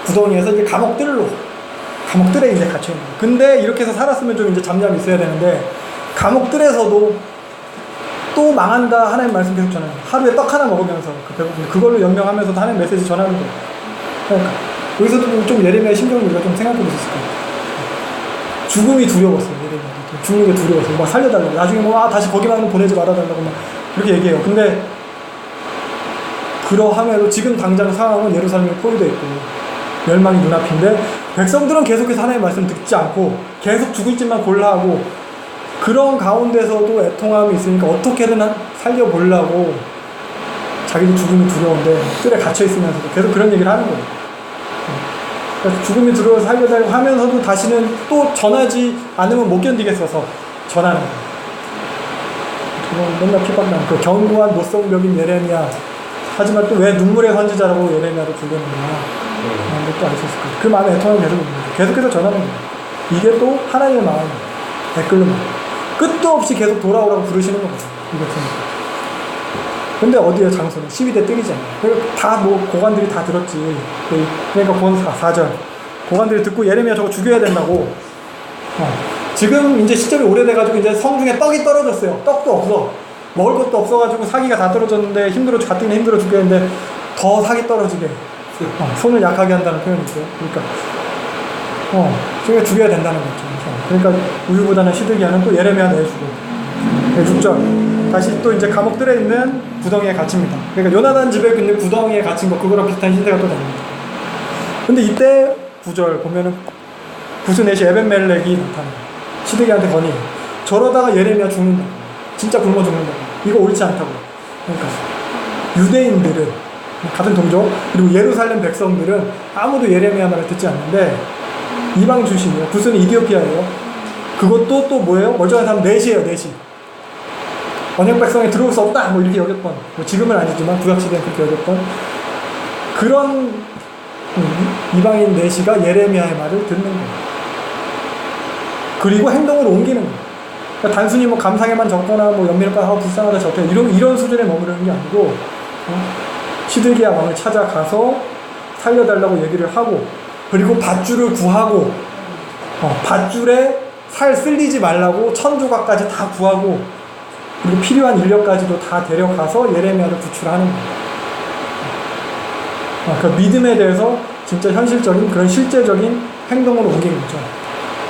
구덩이에서 이제 감옥들에 이제 갇혀 있는 거예요. 근데 이렇게 해서 살았으면 좀 이제 잠잠히 있어야 되는데 감옥들에서도 또 망한다 하나님 말씀 계속 전해요. 하루에 떡 하나 먹으면서 그걸로 연명하면서도 하나님 메시지 전하는 거예요. 그러니까 여기서도 좀 예레미야의 심정을 우리가 좀 생각해 볼 수 있을 거예요. 죽음이 두려웠어요. 예레미야도 죽는 게 두려웠어요. 막 살려달라고 나중에 뭐 다시 거기만 보내지 말아달라고 막 그렇게 얘기해요. 근데 그러함에도 지금 당장 상황은 예루살렘에 포위되어 있고 멸망이 눈앞인데 백성들은 계속해서 하나님의 말씀을 듣지 않고 계속 죽을 짓만 골라하고 그런 가운데서도 애통함이 있으니까 어떻게든 살려보려고 자기도 죽음이 두려운데 뜰에 갇혀있으면서도 계속 그런 얘기를 하는 거예요. 그래서 죽음이 두려워서 살려달라고 하면서도 다시는 또 전하지 않으면 못 견디겠어서 전하는 거예요. 맨날 핍박당하는 그 견고한 노성벽인 예레미야 하지만 또 왜 눈물의 선지자라고 예레미야를 부르는구나 또 알 수 있을 거예요. 그 마음에 애통함을 계속 있는 거예요. 계속해서 전하는 거예요. 이게 또 하나님의 마음이에요. 댓글로 끝도 없이 계속 돌아오라고 부르시는 거예요. 이것은. 근데 어디에 장소는 12대 뜨기잖아요. 다 뭐 고관들이 다 들었지. 그러니까 본 4절 고관들이 듣고 예레미야 저거 죽여야 된다고. 지금 이제 시점이 오래돼가지고 이제 성중에 떡이 떨어졌어요. 떡도 없어. 먹을 것도 없어가지고 사기가 다 떨어졌는데 가뜩이나 힘들어 죽겠는데 더 사기 떨어지게 손을 약하게 한다는 표현이 있어요. 그러니까 죽여야 된다는 거죠. 그러니까 우유보다는 시드기야는 또 예레미야 내주고 6절. 다시 또 이제 감옥들에 있는 구덩이에 갇힙니다. 그러니까 요나단 집에 있는 구덩이에 갇힌 거, 그거랑 비슷한 신세가 또 됩니다. 근데 이때 9절 보면은 구스넷이 에벤멜렉이 나타나요. 시드기한테 건의. 저러다가 예레미야 죽는다. 진짜 굶어 죽는다. 이거 옳지 않다고. 그러니까 유대인들은 같은 동족 그리고 예루살렘 백성들은 아무도 예레미야 말을 듣지 않는데 이방 출신이에요. 구스는 이디오피아예요. 그것도 또 뭐예요? 멀쩡한 사람 넷이에요. 넷이. 언약 백성에 들어올 수 없다. 뭐 이렇게 여겼던. 뭐 지금은 아니지만 구약시대에 그렇게 여겼던 그런 이방인 넷이가 예레미야의 말을 듣는 거예요. 그리고 행동을 옮기는 거예요. 그러니까 단순히 뭐 감상에만 적거나 뭐 연민을까 하고 불쌍하다 적게 이런 수준에 머무르는 게 아니고 시드기야 왕을 찾아가서 살려달라고 얘기를 하고 그리고 밧줄을 구하고 밧줄에 살 쓸리지 말라고 천조각까지 다 구하고 그리고 필요한 인력까지도 다 데려가서 예레미야를 구출하는 거예요. 그 믿음에 대해서 진짜 현실적인 그런 실제적인 행동으로 옮긴 거죠.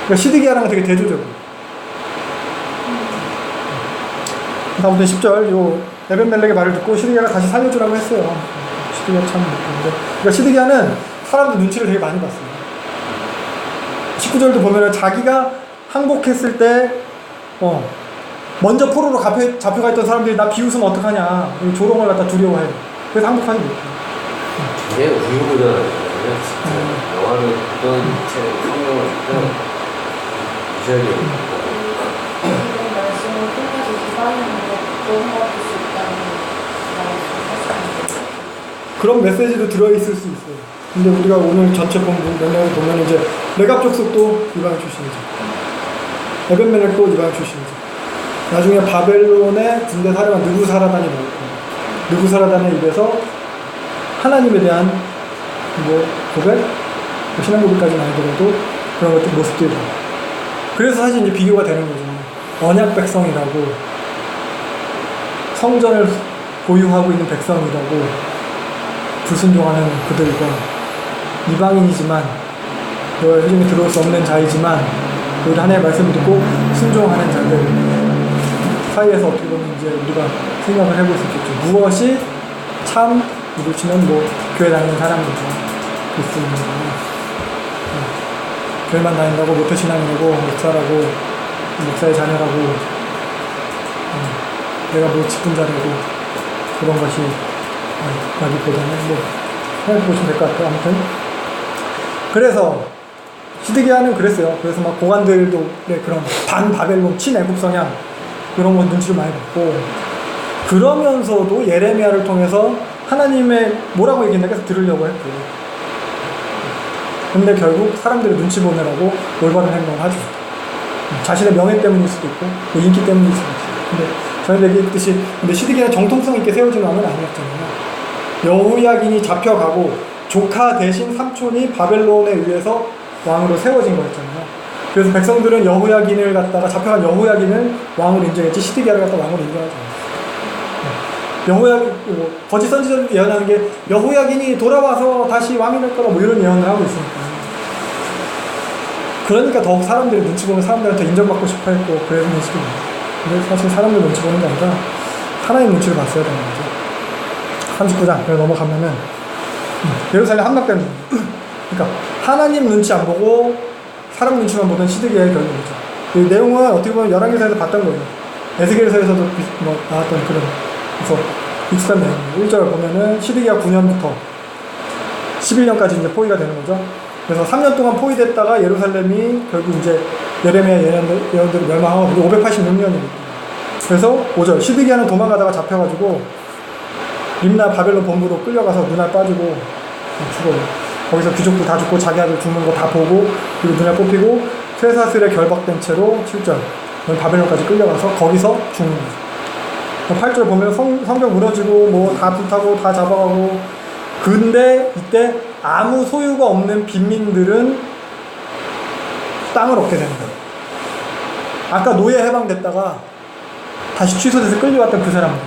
그러니까 시드기야랑은 되게 대조적이에요. 다음부터 10절 요 에벤멜렉의 말을 듣고 시드기야가 다시 살려주라고 했어요. 시드기야 참 못했는데 그러니까 시드기야는 사람들 눈치를 되게 많이 봤어요. 19절도 보면은 자기가 항복했을 때 먼저 포로로 잡혀가 있던 사람들이 나 비웃으면 어떡하냐 조롱을 갖다 두려워해. 그래서 항복하지 못해요. 이게 우유부단하거든요. 영화를 보던 성경을 보던 유전이 이런 말씀을 통해서 이방인으로 구원받을 수 있다는 말씀을 하셨는데 그런 메시지도 들어있을 수 있어요. 근데 우리가 오늘 전체 내용을 보면 이제 레갑 족속도 이방 출신이죠. 에벤멜렉도 이방 출신이죠. 나중에 바벨론의 군대 사령관 느부사라단이 나왔고 느부사라단의 입에서 하나님에 대한 뭐 고백, 뭐 신앙 고백까지는 아니더라도 그런 것들 모습들이 나와요. 그래서 사실 이제 비교가 되는 거죠. 언약 백성이라고 성전을 보유하고 있는 백성이라고 불순종하는 그들과 이방인이지만 너의 회중에 들어올 수 없는 자이지만 그 하나님의 말씀을 듣고 순종하는 자들 사이에서 어떻게 보면 이제 우리가 생각을 해볼 수 있겠죠. 무엇이 참 우리 치면 뭐 교회 다니는 사람들과 그리스도인이고 교회만 다닌다고 모태신앙이라고 목사라고 목사의 자녀라고 내가 뭐 직분자라고 그런 것이 나기보다는 뭐 생각해보시면 될 것 같아요. 아무튼 그래서 시드기야는 그랬어요. 그래서 막 고관들도 그런 반바벨론 친애국 성향 그런 거 눈치를 많이 봤고 그러면서도 예레미야를 통해서 하나님의 뭐라고 얘기했나 계속 들으려고 했고 근데 결국 사람들의 눈치 보느라고 올바른 행동을 하죠. 자신의 명예 때문일 수도 있고 인기 때문일 수도 있어요. 근데 전에 얘기했듯이 근데 시드기야는 정통성 있게 세워진 왕은 아니었잖아요. 여호야긴이 잡혀가고 조카 대신 삼촌이 바벨론에 의해서 왕으로 세워진 거였잖아요. 그래서 백성들은 여호야긴을 갖다가 잡혀간 여호야긴을 왕으로 인정했지 시드기야를 갖다 왕으로 인정하지 않았어요. 거짓 선지자들이 예언하는 게 여호야긴이 돌아와서 다시 왕이 될 거라 뭐 이런 예언을 하고 있으니까. 그러니까 더욱 사람들이 눈치 보면 사람들한테 인정받고 싶어 했고 그래서 눈치를 봐요. 근데 사실 사람들 눈치 보는 게 아니라 하나님 눈치를 봤어야 되는 거죠. 39장 그래 넘어가면은 예루살렘 함락되는 거예요. 그러니까 하나님 눈치 안 보고 사람 눈치만 보던 시드기야의 결론이죠. 이 내용은 어떻게 보면 열왕기서에서 봤던 거예요. 에스겔서에서도 뭐 나왔던 그런 그래서 익숙한 내용이에요. 1절 보면은 시드기야 9년부터 11년까지 이제 포위가 되는 거죠. 그래서 3년 동안 포위됐다가 예루살렘이 결국 이제 예레미야 예언대로 멸망하고 586년입니다. 그래서 5절 시드기야는 도망가다가 잡혀가지고 림나 바벨론 본부로 끌려가서 눈알 빠지고 죽어요. 거기서 귀족도 다 죽고 자기 아들 죽는 거 다 보고 그리고 눈알 뽑히고 쇠사슬에 결박된 채로 7절 바벨론까지 끌려가서 거기서 죽는 거죠. 8절 보면 성벽 무너지고 뭐 다 불타고 다 잡아가고 근데 이때 아무 소유가 없는 빈민들은 땅을 얻게 되는 거예요. 아까 노예 해방됐다가 다시 취소돼서 끌려왔던 그 사람들.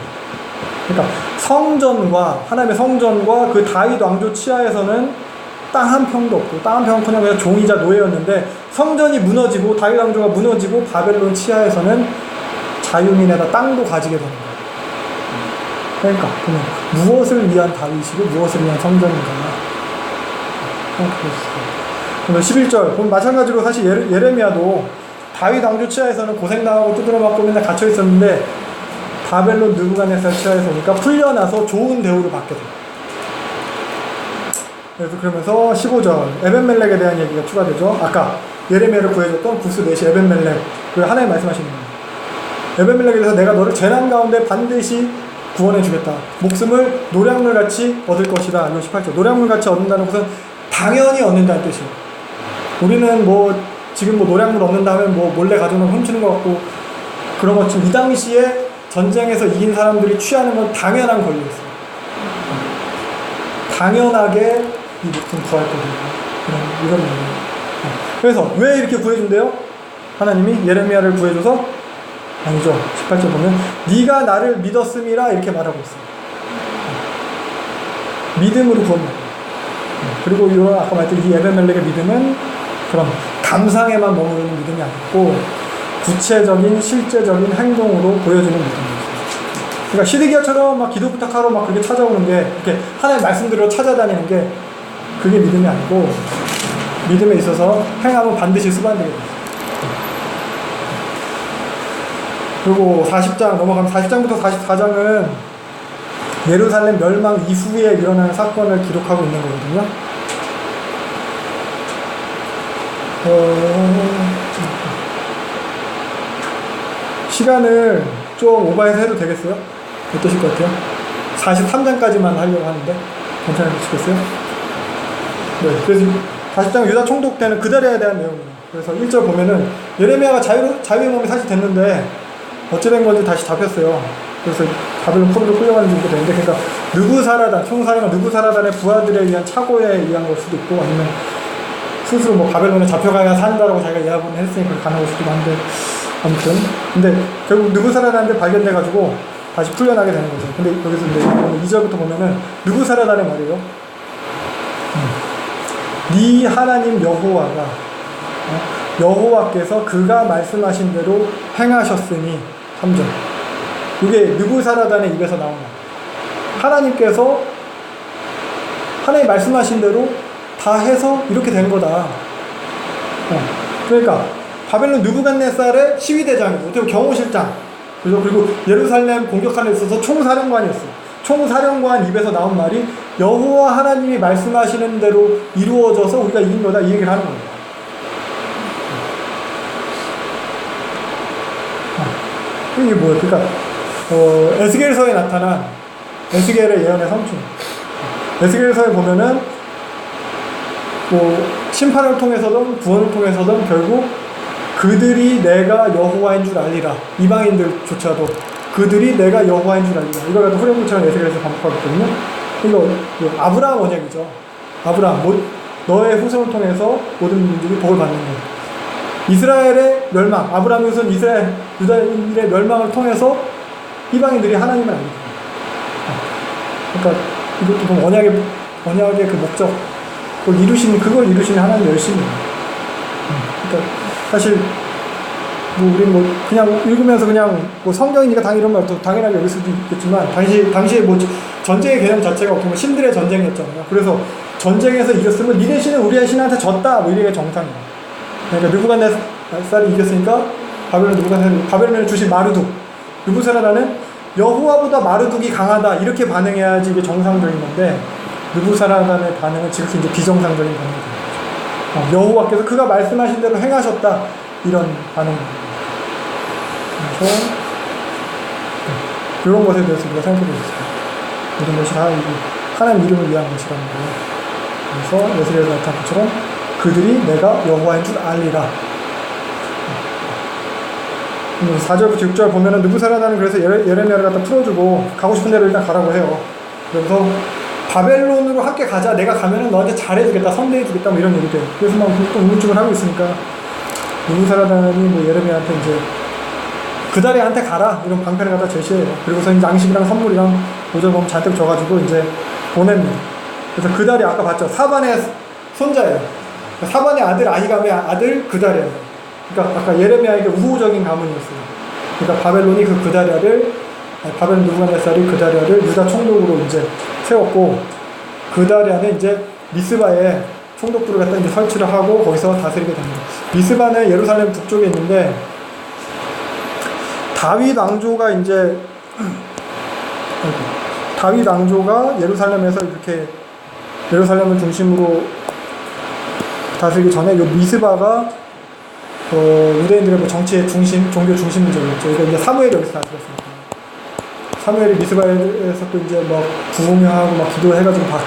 그러니까 성전과 하나님의 성전과 그 다윗 왕조 치하에서는 땅 한 평도 없고 땅 한 평은 그냥 종이자 노예였는데 성전이 무너지고 다윗 왕조가 무너지고 바벨론 치하에서는 자유민에다 땅도 가지게 되는 거예요. 그러니까 그러면 무엇을 위한 다윗이고 무엇을 위한 성전인가 생각해보세요. 그러면 11절 그럼 마찬가지로 사실 예레미야도 다윗 왕조 치하에서는 고생당하고 두드려맞고 맨날 갇혀 있었는데 바벨론 느부갓네살 치하에서 오니까 풀려나서 좋은 대우를 받게 돼요. 그래서 그러면서 15절 에벤멜렉에 대한 얘기가 추가되죠. 아까 예레미야를 구해줬던 구스 넷이 에벤멜렉, 그 하나님 말씀하시는 거예요. 에벤멜렉에 대해서 내가 너를 재난 가운데 반드시 구원해 주겠다. 목숨을 노량물같이 얻을 것이다. 18절 노량물같이 얻는다는 것은 당연히 얻는다는 뜻이에요. 우리는 뭐 지금 뭐 노량물 얻는다 하면 뭐 몰래 가져오면 훔치는 것 같고 그런 것처럼 이 당시에 전쟁에서 이긴 사람들이 취하는 건 당연한 권리였어요. 당연하게 이 목숨 구할 거거든요. 이런 의미예요. 그래서 왜 이렇게 구해준대요? 하나님이 예레미야를 구해줘서? 아니죠. 18절 보면 네가 나를 믿었음이라 이렇게 말하고 있어요. 믿음으로 구원받아요. 그리고 이런 아까 말했던 이 에벤멜렉의 믿음은 그런 감상에만 머무르는 믿음이 아니고 구체적인 실제적인 행동으로 보여지는 믿음이죠. 그러니까 시드기야처럼 막 기도 부탁하러 막 그렇게 찾아오는 게 이렇게 하나님 말씀대로 찾아다니는 게 그게 믿음이 아니고 믿음에 있어서 행하면 반드시 수반되게 돼요. 그리고 40장 넘어가면 40장부터 44장은 예루살렘 멸망 이후에 일어난 사건을 기록하고 있는 거거든요. 시간을 좀 오버해서 해도 되겠어요? 어떠실 것 같아요? 43장까지만 하려고 하는데 괜찮으시겠어요? 네, 그래서 40장 유다 총독 때는 그다리아에 대한 내용이에요. 그래서 1절 보면은 예레미야가 자유의 몸이 사실 됐는데 어찌된 건지 다시 잡혔어요. 그래서 바벨론 포로로 끌려가는 중도 되는데, 그러니까 느부사라단, 총사령관 느부사라단의 부하들에 의한 착오에 의한 걸 수도 있고, 아니면 스스로 뭐 바벨론에 잡혀가야 산다라고 자기가 이야기를 했으니까 가능할 수도 한데, 아무튼 근데 결국 느부사라단한테 발견돼가지고 다시 풀려나게 되는 거죠. 근데 여기서 이제 2절부터 보면은 느부사라단의 말이에요. 네 하나님 여호와가 여호와께서 그가 말씀하신 대로 행하셨으니 3절. 이게 느부사라단의 입에서 나온 말. 하나님께서 하나님 말씀하신 대로 다 해서 이렇게 된 거다. 그러니까 바벨론 느부갓네살의 시위대장이고 어떻게 보면 경호실장, 그죠? 그리고 예루살렘 공격하는 데 있어서 총사령관이었어요. 총사령관 입에서 나온 말이 여호와 하나님이 말씀하시는 대로 이루어져서 우리가 이긴 거다, 이 얘기를 하는 거예요. 이게 뭐예요? 그러니까 에스겔서에 나타난 에스겔의 예언의 성취. 에스겔서에 보면은 뭐 심판을 통해서든 구원을 통해서든 결국 그들이 내가 여호와인 줄 알리라. 이방인들조차도 그들이 내가 여호와인 줄 알리라. 이걸 갖다 후렴구처럼 에스겔에서 반복하고 있거든요. 이거 아브라함 언약이죠. 아브라함, 너의 후손을 통해서 모든 민족이 복을 받는 것. 이스라엘의 멸망, 아브라함의 후손 이스라엘 유다인들의 멸망을 통해서 이방인들이 하나님을 알게 됩니다. 그러니까 이것도 보면 언약의 그 목적, 그걸 이루시는 하나님의 열심입니다. 그러니까 사실 우리 그냥 읽으면서 그냥 성경이니까 당연히 이런 말도 당연하게 여길 수도 있겠지만 당시에 전쟁의 개념 자체가 어떻게 보면 신들의 전쟁이었잖아요. 그래서 전쟁에서 이겼으면 니네 신은 우리의 신한테 졌다, 이게 정상이에요. 그러니까 느부갓네살이 이겼으니까 바벨론을 주신 마르둑, 느부사라단은 여호와보다 마르둑이 강하다, 이렇게 반응해야지 이게 정상적인 건데, 느부사라단의 반응은 지극히 이제 비정상적인 반응이죠. 여호와께서 그가 말씀하신 대로 행하셨다, 이런 반응입니다. 그래서 이런 것에 대해서 우리가 생각해 보겠습니다. 모든 것이 다 하나님 이름을 위한 것이라는 거예요. 그래서 에스겔에서 나타난 것처럼 그들이 내가 여호와인 줄 알리라. 4절부터 6절 보면은 느부사라단은 그래서 예레미야를 갖다 풀어주고 가고 싶은 대로 일단 가라고 해요. 그래서 바벨론으로 함께 가자, 내가 가면은 너한테 잘해주겠다, 선대해주겠다, 뭐 이런 얘기들. 그래서 막 또 우물쭈물 하고 있으니까 느부사라단이 예레미야한테 이제 그다리한테 가라, 이런 방편을 갖다 제시해요. 그리고서 이제 양식이랑 선물이랑 5절 보면 잔뜩 줘가지고 이제 보냅니다. 그래서 그다리 아까 봤죠? 사반의 손자예요. 사반의 아들 아히감의 아들 그다리예요. 그러니까 아까 예레미야에게 우호적인 가문이었어요. 그러니까 바벨론이 그 그다랴를 바벨론 느부갓네살이 그다랴를 유다 총독으로 이제 세웠고 그다랴는 이제 미스바에 총독부를 갖다 이제 설치를 하고 거기서 다스리게 됩니다. 미스바는 예루살렘 북쪽에 있는데 다윗 왕조가 이제 다윗 왕조가 예루살렘에서 이렇게 예루살렘을 중심으로 다스리기 전에 요 미스바가 유대인들의 뭐 정치의 중심, 종교 중심적이었죠. 이거 이제 사무엘이 여기서 다스렸습니다. 사무엘이 미스바에서 또 이제 막 부흥하고 막 기도해가지고 다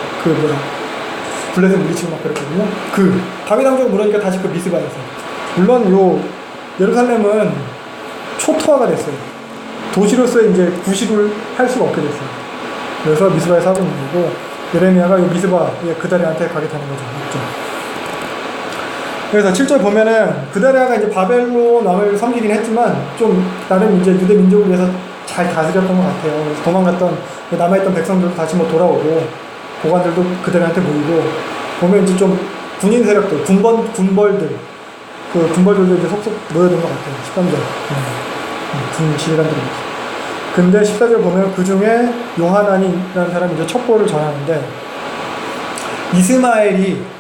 블레셋 물리치고 막 그랬거든요. 다윗 왕조가 무너지니까 다시 그 미스바에서. 물론 요 예루살렘은 초토화가 됐어요. 도시로서의 이제 구실을 할 수가 없게 됐어요. 그래서 미스바에서 하고 있는 거고 예레미야가 요 미스바의 그다랴한테 가게 되는 거죠. 그렇죠? 그래서 7절 보면은 그다랴가 이제 바벨론 왕을 섬기긴 했지만 좀 나름 이제 유대 민족을 위해서 잘 다스렸던 것 같아요. 그래서 도망갔던 남아있던 백성들도 다시 뭐 돌아오고 고관들도 그다랴한테 모이고 보면 이제 좀 군인 세력들, 군벌들 그 군벌들도 이제 속속 모여든 것 같아요. 13절 군 지휘관들이. 근데 14절 보면 그 중에 요하난이라는 사람이 이제 첩보를 전하는데 이스마엘이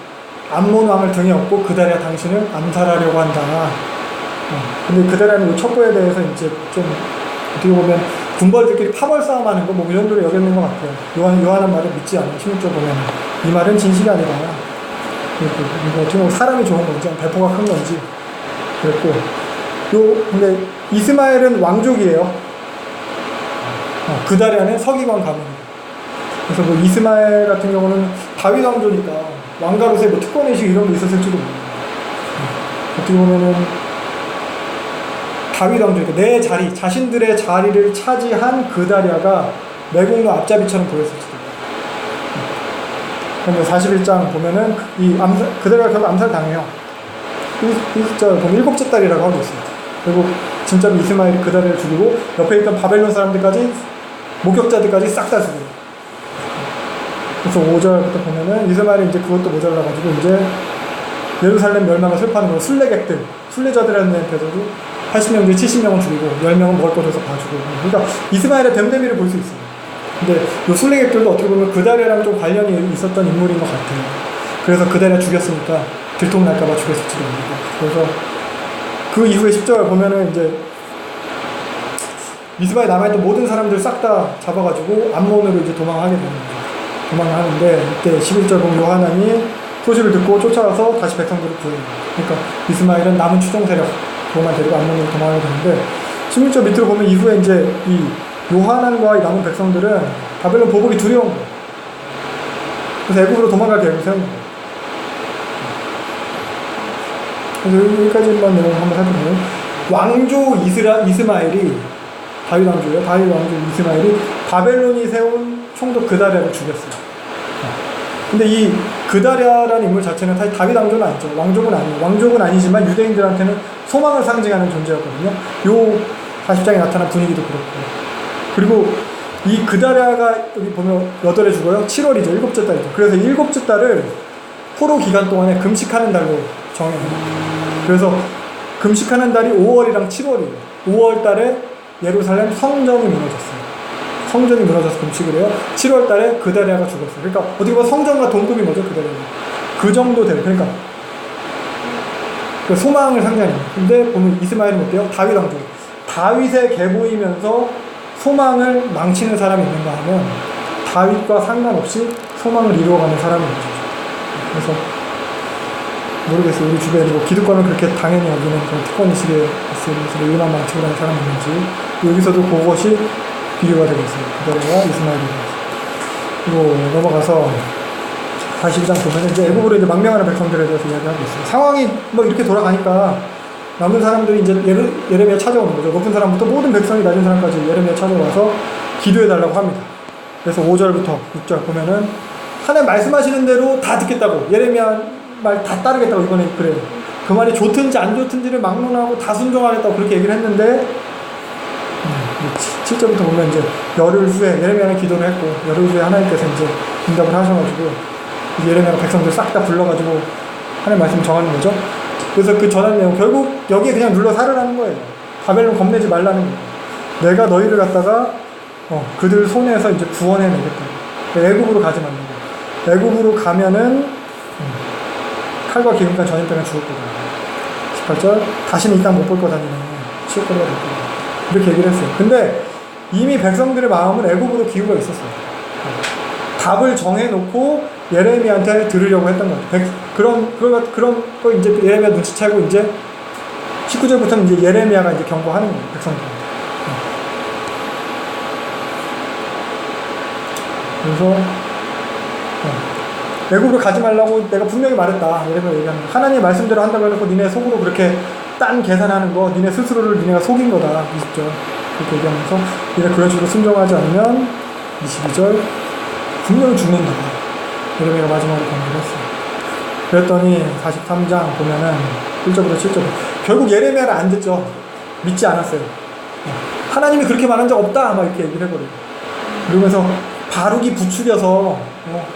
암몬 왕을 등에 업고 그다랴 당신을 암살하려고 한다. 근데 그다랴는 이 첩보에 대해서 이제 좀 어떻게 보면 군벌들끼리 파벌 싸움하는 거 뭐 그 정도로 여겼는 것 같아요. 요한한 말을 믿지 않아요. 16절 보면 이 말은 진실이 아니다. 이거 어떻게 보면 사람이 좋은 건지 배포가 큰 건지 그랬고 근데 이스마엘은 왕족이에요. 그다랴는 서기관 가문이에요. 그래서 뭐 이스마엘 같은 경우는 다윗 왕조니까 왕가로서의 뭐 특권의식 이런 게 있었을지도 몰라요. 어떻게 보면은 다윗 왕조니까 내 자리, 자신들의 자리를 차지한 그다랴가 매국노 앞잡이처럼 보였을지도 몰라요. 41장 보면은 그다랴가 결국 암살당해요. 1절 보면 7째 딸이라고 하고 있어요. 그리고 진짜로 이스마엘이 그다랴를 죽이고 옆에 있던 바벨론 사람들까지 목격자들까지 싹 다 죽여요. 그래서 5절부터 보면은 이스마엘이 이제 그것도 모자라가지고 이제 예루살렘 멸망을 슬퍼하는 거 순례객들, 순례자들한테서도 80명 중에 70명은 죽이고 10명은 먹을 것 줘서 봐주고. 그러니까 이스마엘의 됨됨이를 볼 수 있어요. 근데 이 순례객들도 어떻게 보면 그다랴랑 좀 관련이 있었던 인물인 것 같아요. 그래서 그다랴 죽였으니까 들통날까봐 죽였을지도 모르고. 그래서 그 이후에 10절 보면은 이제 미스바에 남아있던 모든 사람들 싹 다 잡아가지고 암몬으로 이제 도망하게 되는 거죠. 도망하는데 이때 11절 보면 요하난이 소식을 듣고 쫓아가서 다시 백성들을 구해요. 그러니까 이스마엘은 남은 추종 세력 그것만 데리고 암몬으로 도망하게 되는데 16절 밑으로 보면 이후에 이제 이 요하난과 이 남은 백성들은 바벨론 보복이 두려운 거예요. 그래서 애굽으로 도망갈 계획을 세운 거예요. 그래서 여기까지만 내용 한번 살펴보면 왕조 이스마엘이 다윗 왕조예요. 다윗 왕조 이스마엘이 바벨론이 세운 총독 그다랴를 죽였어요. 근데 이 그다랴라는 인물 자체는 사실 다윗 왕조는 아니죠. 왕족은 아니에요. 왕족은 아니지만 유대인들한테는 소망을 상징하는 존재였거든요. 요 40장에 나타난 분위기도 그렇고. 그리고 이 그다랴가 여기 보면 몇 월에 죽어요? 7월이죠. 7째 달이죠. 그래서 7째 달을 포로 기간 동안에 금식하는 달로 정해요. 그래서 금식하는 달이 5월이랑 7월이에요. 5월 달에 예루살렘 성전이 무너졌어요. 성전이 무너져서 금식을 해요. 7월 달에 그다랴가 죽었어요. 그러니까 어떻게 보면 성전과 동급인 거죠, 그다랴가. 그 정도 돼요. 그러니까 소망을 상징하는 거예요. 근데 보면 이스마엘은 어때요? 다윗 왕조. 다윗에 개보이면서 소망을 망치는 사람이 있는가 하면 다윗과 상관없이 소망을 이루어가는 사람이 있죠. 그래서 모르겠어요. 우리 주변에 뭐 기득권을 그렇게 당연히 여기는 그런 특권의식에 있으면서 이만 망치고 다니는 사람이 있는지 여기서도 그것이 비교가 되고 있어요. 그다랴와 이스마엘이. 그리고 넘어가서 42장 보면 이제 애국으로 이제 망명하는 백성들에 대해서 이야기하고 있어요. 상황이 뭐 이렇게 돌아가니까 남은 사람들이 이제 예레미야 찾아오는 거죠. 높은 사람부터 모든 백성이 낮은 사람까지 예레미야 찾아와서 기도해달라고 합니다. 그래서 5절부터 6절 보면은 하나님 말씀하시는 대로 다 듣겠다고 예레미야 말 다 따르겠다고 이번에 그래요. 그 말이 좋든지 안 좋든지를 막론하고 다 순종하겠다고 그렇게 얘기를 했는데 7절부터 보면 이제 열흘 후에 예레미야는 기도를 했고 열흘 후에 하나님께서 이제 응답을 하셔가지고 예레미야가 백성들 싹 다 불러가지고 하나님 말씀 정하는 거죠. 그래서 그 전한 내용 결국 여기에 그냥 눌러 살으라는 거예요. 바벨론 겁내지 말라는 거예요. 내가 너희를 갖다가 그들 손에서 이제 구원해내겠다. 애굽으로 가지 말라는 거예요. 애굽으로 가면은 칼과 기근과 전염 때문에 죽을 거다. 18절 다시는 이 땅 못 볼 거다니는 치욕거리가 될 거다. 이렇게 얘기를 했어요. 근데 이미 백성들의 마음은 애굽으로 기우가 있었어요. 답을 정해놓고 예레미야한테 들으려고 했던 거예요. 그런 거 이제 예레미야 눈치채고 이제 19절부터는 이제 예레미야가 이제 경고하는 거예요. 백성들한테. 그래서 애굽으로 가지 말라고 내가 분명히 말했다. 예레미야 얘기하는 거. 하나님의 말씀대로 한다고 해놓고 니네 속으로 그렇게 딴 계산하는 거 니네 스스로를 니네가 속인 거다. 20절 그렇게 얘기하면서 니네 그런 식으로 순종하지 않으면 22절 분명히 죽는다. 예레미야가 마지막으로 경고를 했어요. 그랬더니 43장 보면은 1절부터 7절 결국 예레미야를 안 듣죠. 믿지 않았어요. 하나님이 그렇게 말한 적 없다. 막 이렇게 얘기를 해버려요. 그러면서 바룩이 부추겨서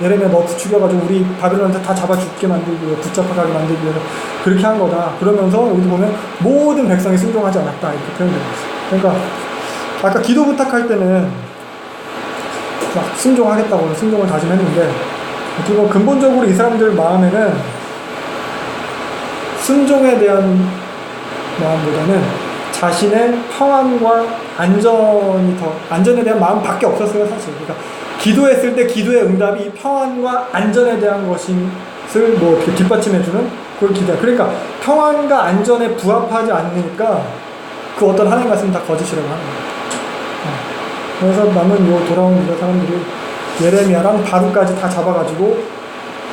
예레미야 너 부추겨가지고 우리 바빌론한테 다 잡아 죽게 만들기 위해 붙잡아가게 만들기 위해서 그렇게 한 거다. 그러면서 여기 보면 모든 백성이 순종하지 않았다. 이렇게 표현되어 있어요. 그러니까 아까 기도 부탁할 때는 막 순종하겠다고 순종을 다짐했는데 그리고 근본적으로 이 사람들 마음에는 순종에 대한 마음보다는 자신의 평안과 안전에 대한 마음밖에 없었어요, 사실. 그러니까 기도했을 때 기도의 응답이 이 평안과 안전에 대한 것을 뭐 이렇게 뒷받침해주는 그걸 기대. 그러니까 평안과 안전에 부합하지 않으니까 그 어떤 하나님 말씀 다 거짓이라고 하는 거예요. 그래서 남은 요 돌아온 유다 사람들이 예레미야랑 바룩까지 다 잡아가지고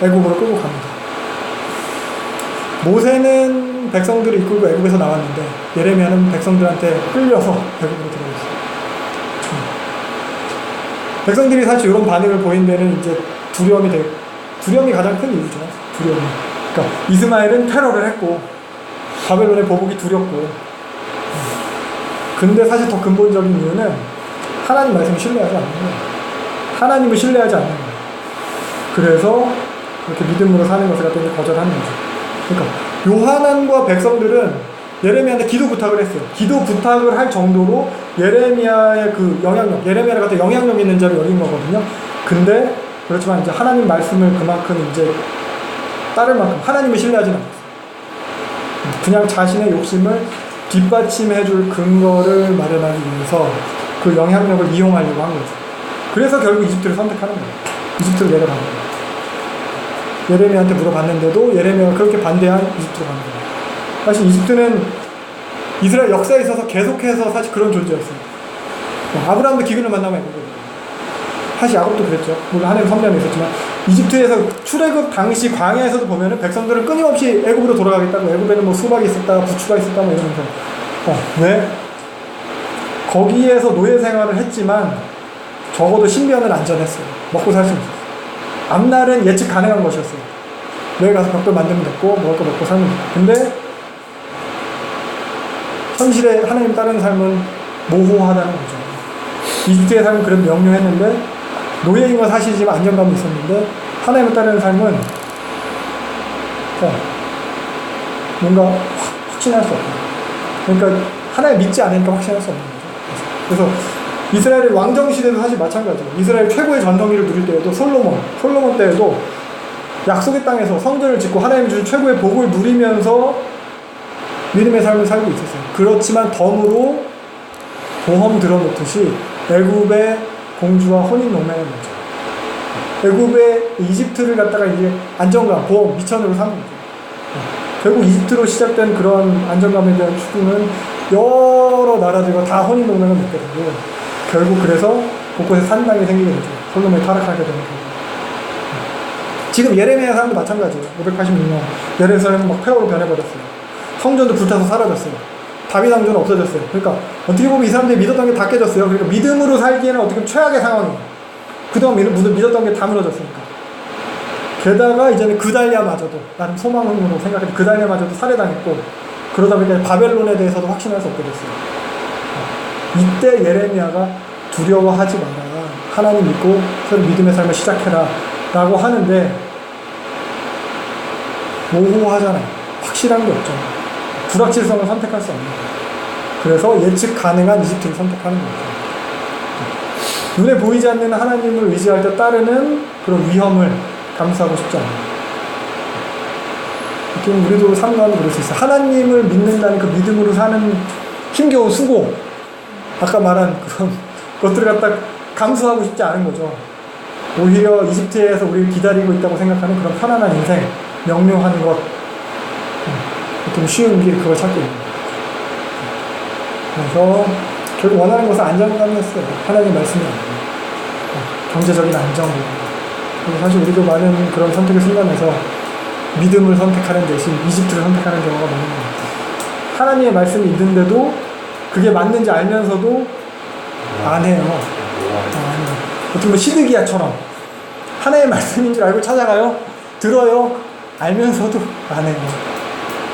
애굽으로 끌고 갑니다. 모세는 백성들을 이끌고 애굽에서 나왔는데 예레미야는 백성들한테 끌려서 애굽으로 들어갔어요. 백성들이 사실 이런 반응을 보인 데는 이제 두려움이 가장 큰 이유죠. 두려움이. 그러니까 이스마엘은 테러를 했고 바벨론의 보복이 두렵고. 근데 사실 더 근본적인 이유는 하나님 말씀을 신뢰하지 않는 거예요. 하나님을 신뢰하지 않는 거예요. 그래서 이렇게 믿음으로 사는 것을 갖다 거절하는 거죠. 그러니까 요하난과 백성들은 예레미야한테 기도 부탁을 했어요. 기도 부탁을 할 정도로 예레미야의 그 영향력, 예레미야를 갖다 영향력 있는 자를 여긴 거거든요. 근데 그렇지만 이제 하나님 말씀을 그만큼 이제 따를 만큼 하나님을 신뢰하지는 않았어요. 그냥 자신의 욕심을 뒷받침해줄 근거를 마련하기 위해서 그 영향력을 이용하려고 한 거죠. 그래서 결국 이집트를 선택하는 거예요. 이집트로 내려가는 거예요. 예레미야한테 물어봤는데도 예레미야가 그렇게 반대한 이집트로 가는 거예요. 사실 이집트는 이스라엘 역사에 있어서 계속해서 사실 그런 존재였어요. 아브라함도 기근을 만나면 애굽이거든요. 사실 야곱도 그랬죠. 물론 하나님 섭리함이 있었지만 이집트에서 출애굽 당시 광야에서도 보면은 백성들은 끊임없이 애굽으로 돌아가겠다고 애굽에는 뭐 수박이 있었다, 부추가 있었다 뭐 이러면서 왜? 거기에서 노예 생활을 했지만 적어도 신변은 안전했어요. 먹고 살 수 있었어요. 앞날은 예측 가능한 것이었어요. 내일 가서 벽돌 만들면 됐고 먹을 거 먹고 살면 됐고. 근데 현실에 하나님 따르는 삶은 모호하다는 거죠. 이집트의 삶은 그래도 명료했는데 노예인 건 사실이지만 안정감이 있었는데 하나님을 따르는 삶은 뭔가 확신할 수 없어요. 그러니까 하나님 믿지 않으니까 확신할 수 없는 거죠. 그래서 이스라엘의 왕정 시대도 사실 마찬가지예요. 이스라엘 최고의 전성기를 누릴 때에도 솔로몬 때에도 약속의 땅에서 성전을 짓고 하나님 주신 최고의 복을 누리면서 믿음의 삶을 살고 있었어요. 그렇지만 덤으로 보험 들어놓듯이 애굽의 공주와 혼인 농맹을 맺죠. 애굽의 이집트를 갖다가 이제 안정감, 보험, 미천으로 사는 거죠. 결국 이집트로 시작된 그런 안정감에 대한 추구는 여러 나라들과 다 혼인 농맹을 맺게 되고 결국 그래서 곳곳에 산당이 생기게 되죠. 솔로몬이 타락하게 되는 거죠. 지금 예레미야 사람도 마찬가지예요. 586년 예루살렘은 막 폐허로 변해버렸어요. 성전도 불타서 사라졌어요. 다윗 왕조는 없어졌어요. 그러니까 어떻게 보면 이 사람들이 믿었던 게 다 깨졌어요. 그러니까 믿음으로 살기에는 어떻게 보면 최악의 상황이에요. 그동안 믿었던 게 다 무너졌으니까. 게다가 이제는 그달리아마저도 나름 소망으로 생각했는데 그달리아마저도 살해당했고 그러다 보니까 바벨론에 대해서도 확신할 수 없게 됐어요. 이때 예레미야가 두려워하지 마라. 하나님 믿고 서로 믿음의 삶을 시작해라. 라고 하는데 모호하잖아요. 확실한 게 없잖아요. 불확실성을 선택할 수 없는 거예요. 그래서 예측 가능한 이집트를 선택하는 거죠. 눈에 보이지 않는 하나님을 의지할 때 따르는 그런 위험을 감수하고 싶지 않아요. 지금 우리도 삶 가운데 그럴 수 있어요. 하나님을 믿는다는 그 믿음으로 사는 힘겨운 수고, 아까 말한 그런 것들을 갖다 감수하고 싶지 않은 거죠. 오히려 이집트에서 우리를 기다리고 있다고 생각하는 그런 편안한 인생, 명료한 것, 좀 쉬운 길, 그걸 찾고 있는 거예요. 그래서 결국 원하는 것은 안정감이었어요. 하나님 말씀이 아니에요. 경제적인 안정. 사실 우리도 많은 그런 선택의 순간에서 믿음을 선택하는 대신 이집트를 선택하는 경우가 많은 것 같아요. 하나님의 말씀이 있는데도 그게 맞는지 알면서도 안 해요. 안 해요. 어떻게 보면 시드기야처럼 하나님의 말씀인 줄 알고 찾아가요. 들어요. 알면서도 안 해요.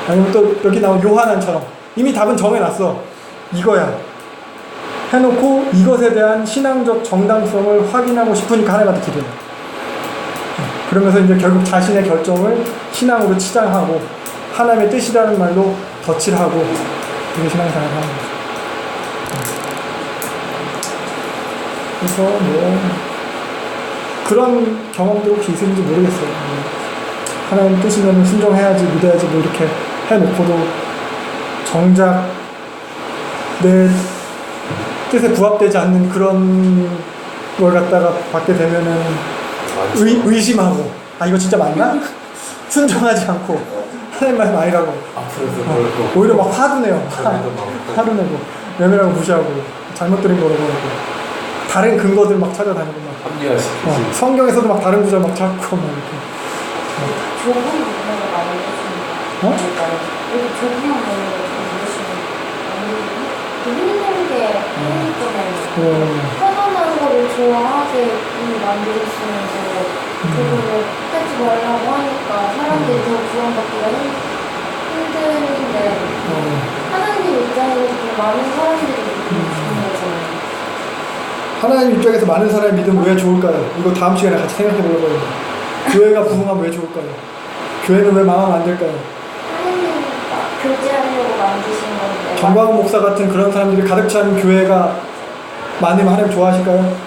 아니면 또 여기 나온 요한안처럼 이미 답은 정해놨어. 이거야. 해놓고 이것에 대한 신앙적 정당성을 확인하고 싶으니까 하나님한테 기도해요. 그러면서 이제 결국 자신의 결정을 신앙으로 치장하고 하나님의 뜻이라는 말로 덧칠 하고 이게 신앙생활을 하는 거죠. 그래서 뭐 그런 경험도 혹시 있는지 모르겠어요. 하나님 뜻이면 순종해야지, 믿어야지 뭐 이렇게 해놓고도 정작 내 뜻에 부합되지 않는 그런 걸 갖다가 받게 되면은 의심하고, 아 이거 진짜 맞나? 순종하지 않고 하나님 말씀 아니라고 오히려 막 화도 내요. 화도 내고 외면하고 무시하고 잘못 들은 거라고 하고 다른 근거들 막 찾아다니고 막 합리화시키지. 성경에서도 막 다른 구절 막 찾고 막 이렇게 좁은 문제가 많이 있습니다. 여기 좁은 문제가 흔드는 게 흔들리잖아요. 편안한 거를 좋아하게 만들었으면서 그거를 하지 말라고 하니까 사람들이 더 구원받기가 힘든데 하나님 입장에서 많은 사람들이 믿는 거잖아요. 하나님 입장에서 많은 사람의 믿음 왜 좋을까요? 이거 다음 시간에 같이 생각해 보려고 해요. 교회가 부흥하면 왜 좋을까요? 교회는 왜 망하면 안 될까요? 하나님 교제하려고 만드신 건데. 정광훈 목사 같은 그런 사람들이 가득 찬 교회가 많으면 하나님 좋아하실까요?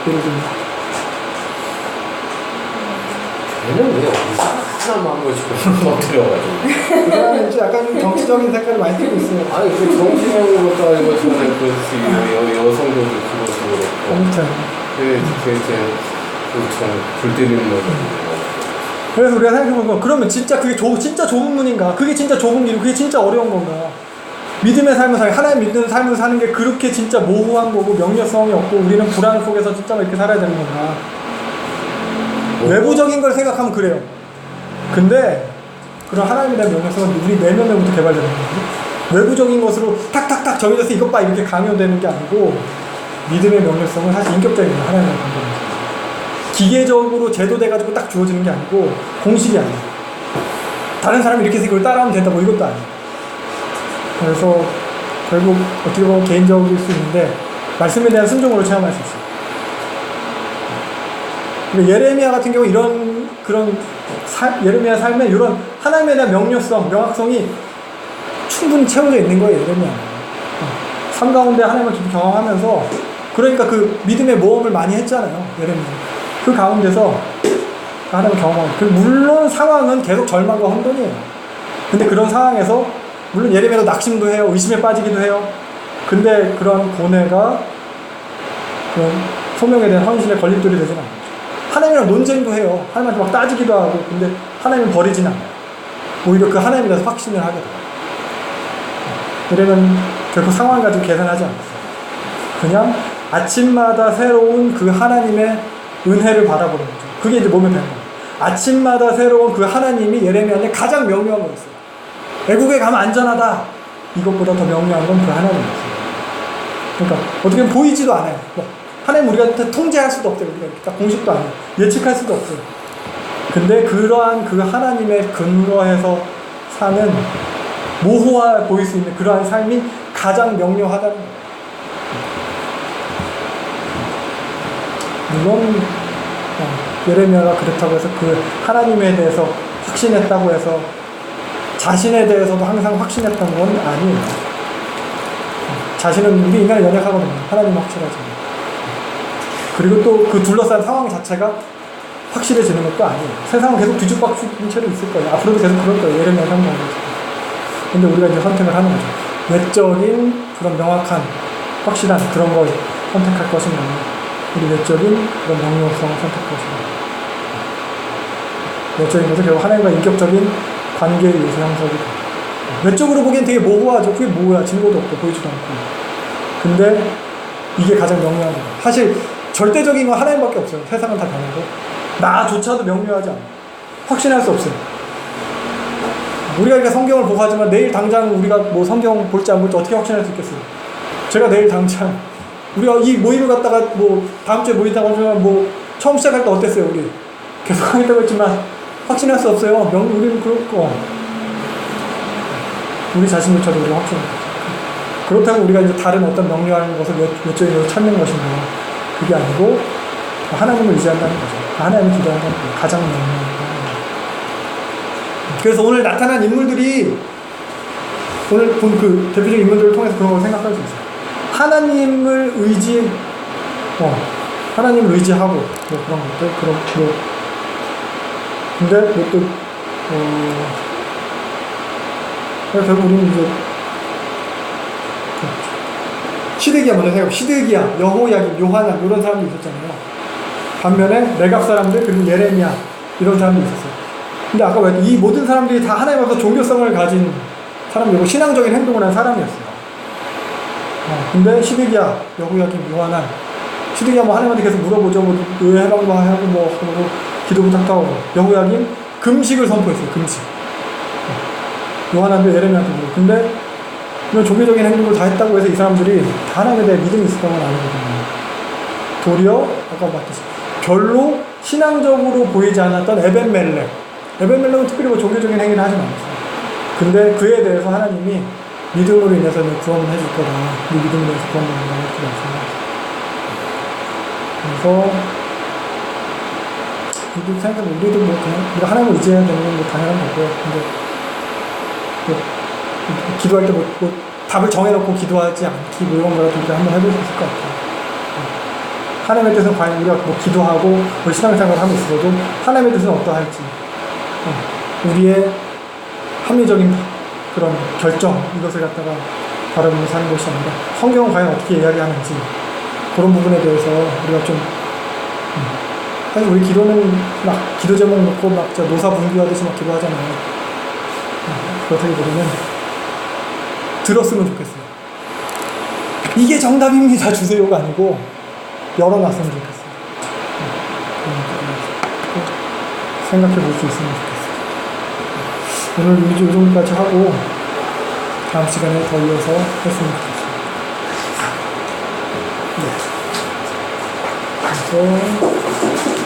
예를 들면 걔는 왜 어디서 하나만 한 번씩 터뜨려가지고. 그다음에 이제 약간 좀 정치적인 색깔이 많이 띄고 있어요. 아니 그 정신적인 것도 아니고 저는 그렇지 여성들도 그것도 그렇고. 아무튼 그참 불때리는 거죠. 그래서 우리가 생각해보면 그러면 진짜 그게 진짜 좁은 문인가? 그게 진짜 좁은 길이고 그게 진짜 어려운 건가? 믿음의 삶을 사는, 하나님 믿는 삶을 사는 게 그렇게 진짜 모호한 거고 명료성이 없고 우리는 불안 속에서 진짜 이렇게 살아야 되는 건가? 외부적인 걸 생각하면 그래요. 근데 그런 하나님에 대한 명료성은 우리 내면으로부터 개발되는 거거든요. 외부적인 것으로 탁탁탁 정해져서 이것 봐 이렇게 강요되는 게 아니고 믿음의 명료성은 사실 인격적인 거예요. 하나님과 관계에서. 기계적으로 제도돼가지고 딱 주어지는 게 아니고 공식이 아니에요. 다른 사람이 이렇게 해서 이걸 따라하면 된다 뭐 이것도 아니에요. 그래서 결국 어떻게 보면 개인적일 수 있는데 말씀에 대한 순종으로 체험할 수 있어요. 그러니까 예레미야 같은 경우 이런 그런 예레미야 삶에 이런 하나님에 대한 명료성, 명확성이 충분히 채워져 있는 거예요. 예레미야. 삶 가운데 하나님을 깊이 경험하면서 그러니까 그 믿음의 모험을 많이 했잖아요. 예레미야. 그 가운데서 하나님을 경험하고 물론 상황은 계속 절망과 혼돈이에요. 근데 그런 상황에서 물론 예레미야도 낙심도 해요. 의심에 빠지기도 해요. 근데 그런 고뇌가 그런 소명에 대한 헌신의 걸림돌이 되진 않아요. 하나님이랑 논쟁도 해요. 하나님한테 막 따지기도 하고 근데 하나님은 버리진 않아요. 오히려 그 하나님에 대해서 확신을 하게 돼요. 예레미야는 결국 상황 가지고 계산하지 않았어요. 그냥 아침마다 새로운 그 하나님의 은혜를 바라보는 거죠. 그게 이제 몸에 배는 거예요. 아침마다 새로운 그 하나님이 예레미야한테 가장 명료한 거였어요. 애국에 가면 안전하다. 이것보다 더 명료한 건 그 하나님이었어요. 그러니까 어떻게 보면 보이지도 않아요. 뭐 하나님 우리가 통제할 수도 없어요. 우리가 딱 공식도 아니에요. 예측할 수도 없어요. 근데 그러한 그 하나님의 근거해서 사는 모호해 보일 수 있는 그러한 삶이 가장 명료하다는 거예요. 물론 예레미야가 그렇다고 해서 그 하나님에 대해서 확신했다고 해서 자신에 대해서도 항상 확신했던 건 아니에요. 자신은 우리 인간은 연약하거든요. 하나님은 확실하잖아요. 그리고 또 그 둘러싼 상황 자체가 확실해지는 것도 아니에요. 세상은 계속 뒤죽박죽인 채로 있을 거예요. 앞으로도 계속 그럴 거예요. 예레미야 3장. 근데 우리가 이제 선택을 하는 거죠. 외적인 그런 명확한 확실한 그런 걸 선택할 것인가, 우리 외적인 그런 명료성을 선택할 것인가. 외적인 것은 결국 하나님과 인격적인 관계에 의해서 형성이 돼요. 외적으로 보기엔 되게 모호하죠. 그게 뭐야, 증거도 없고 보이지도 않고. 근데 이게 가장 명료한 거예요. 사실 절대적인 건 하나님밖에 없어요. 세상은 다 변하고 나조차도 명료하지 않아요. 확신할 수 없어요. 우리가 이렇게 성경을 보고 하지만 내일 당장 우리가 뭐 성경 볼지 안 볼지 어떻게 확신할 수 있겠어요? 제가 내일 당장 우리가 이 모임을 갖다가 뭐 다음 주에 모인다고 하지만 뭐 처음 시작할 때 어땠어요? 우리 계속 하겠다고 했지만 확신할 수 없어요. 우리는 그렇고 우리 자신조차도 우리가 확신할 수 없어요. 그렇다고 우리가 이제 다른 어떤 명료한 것을 외적인 것을 찾는 것인가, 그게 아니고 하나님을 의지한다는 거죠. 하나님을 기도한다는 거예요. 가장 명료한 거. 그래서 오늘 나타난 인물들이, 오늘 본 그 대표적인 인물들을 통해서 그런 걸 생각할 수 있어요. 하나님을 하나님을 의지하고 뭐 그런 것들, 근데 뭐 또 결국 우리는 이제 시드기야 먼저 생각해. 시드기야, 여호야김, 요하난 이런 사람도 있었잖아요. 반면에 레갑 사람들, 그리고 예레미야 이런 사람도 있었어요. 근데 아까 말했던 이 모든 사람들이 다 하나님 앞에서 종교성을 가진 사람이고 신앙적인 행동을 한 사람이었어요. 근데 시드기야, 여호야김, 요하난, 시드기야 뭐 하나님한테 계속 물어보죠. 뭐 의회 해방도 하고 뭐 하고 기도 부탁도 하고. 여호야김 금식을 선포했어요. 금식. 요하난도 예레미야한테 물어요. 근데 이런 종교적인 행동을 다 했다고 해서 이 사람들이 다 하나님에 대해 믿음이 있었던 건 아니거든요. 도리어 아까 말했듯이 별로 신앙적으로 보이지 않았던 에벤멜렉은 특별히 뭐 종교적인 행위를 하지 않았어요. 근데 그에 대해서 하나님이 믿음으로 인해서 구원을 해줄 거다. 네 믿음으로 인해서 구원을 해줄 거다. 그래서 우리도 생각해보면 우리도 뭐 그냥 우리가 하나님을 의지해야 되는 건 뭐 당연한 거고요. 근데 뭐 기도할 때 뭐 답을 정해놓고 기도하지 않기 뭐 이런 거라도 우리가 한번 해볼 수 있을 것 같아요. 하나님의 뜻은 과연 우리가 뭐 기도하고 뭐 신앙생활을 하고 있어도 하나님의 뜻은 어떠할지, 우리의 합리적인 그런 결정, 이것을 갖다가 바라보며 사는 것이 아니라 성경은 과연 어떻게 이야기하는지 그런 부분에 대해서 우리가 좀 사실 우리 기도는 막 기도 제목 놓고 막 노사분규하듯이 막 기도하잖아요. 그렇다기보다는 들었으면 좋겠어요. 이게 정답입니다 주세요가 아니고 열어놨으면 좋겠어요. 생각해 볼 수 있으면 좋겠어요. 오늘 이 정도까지 하고 다음 시간에 더 이어서 했으면 좋겠어요. 네. 그래서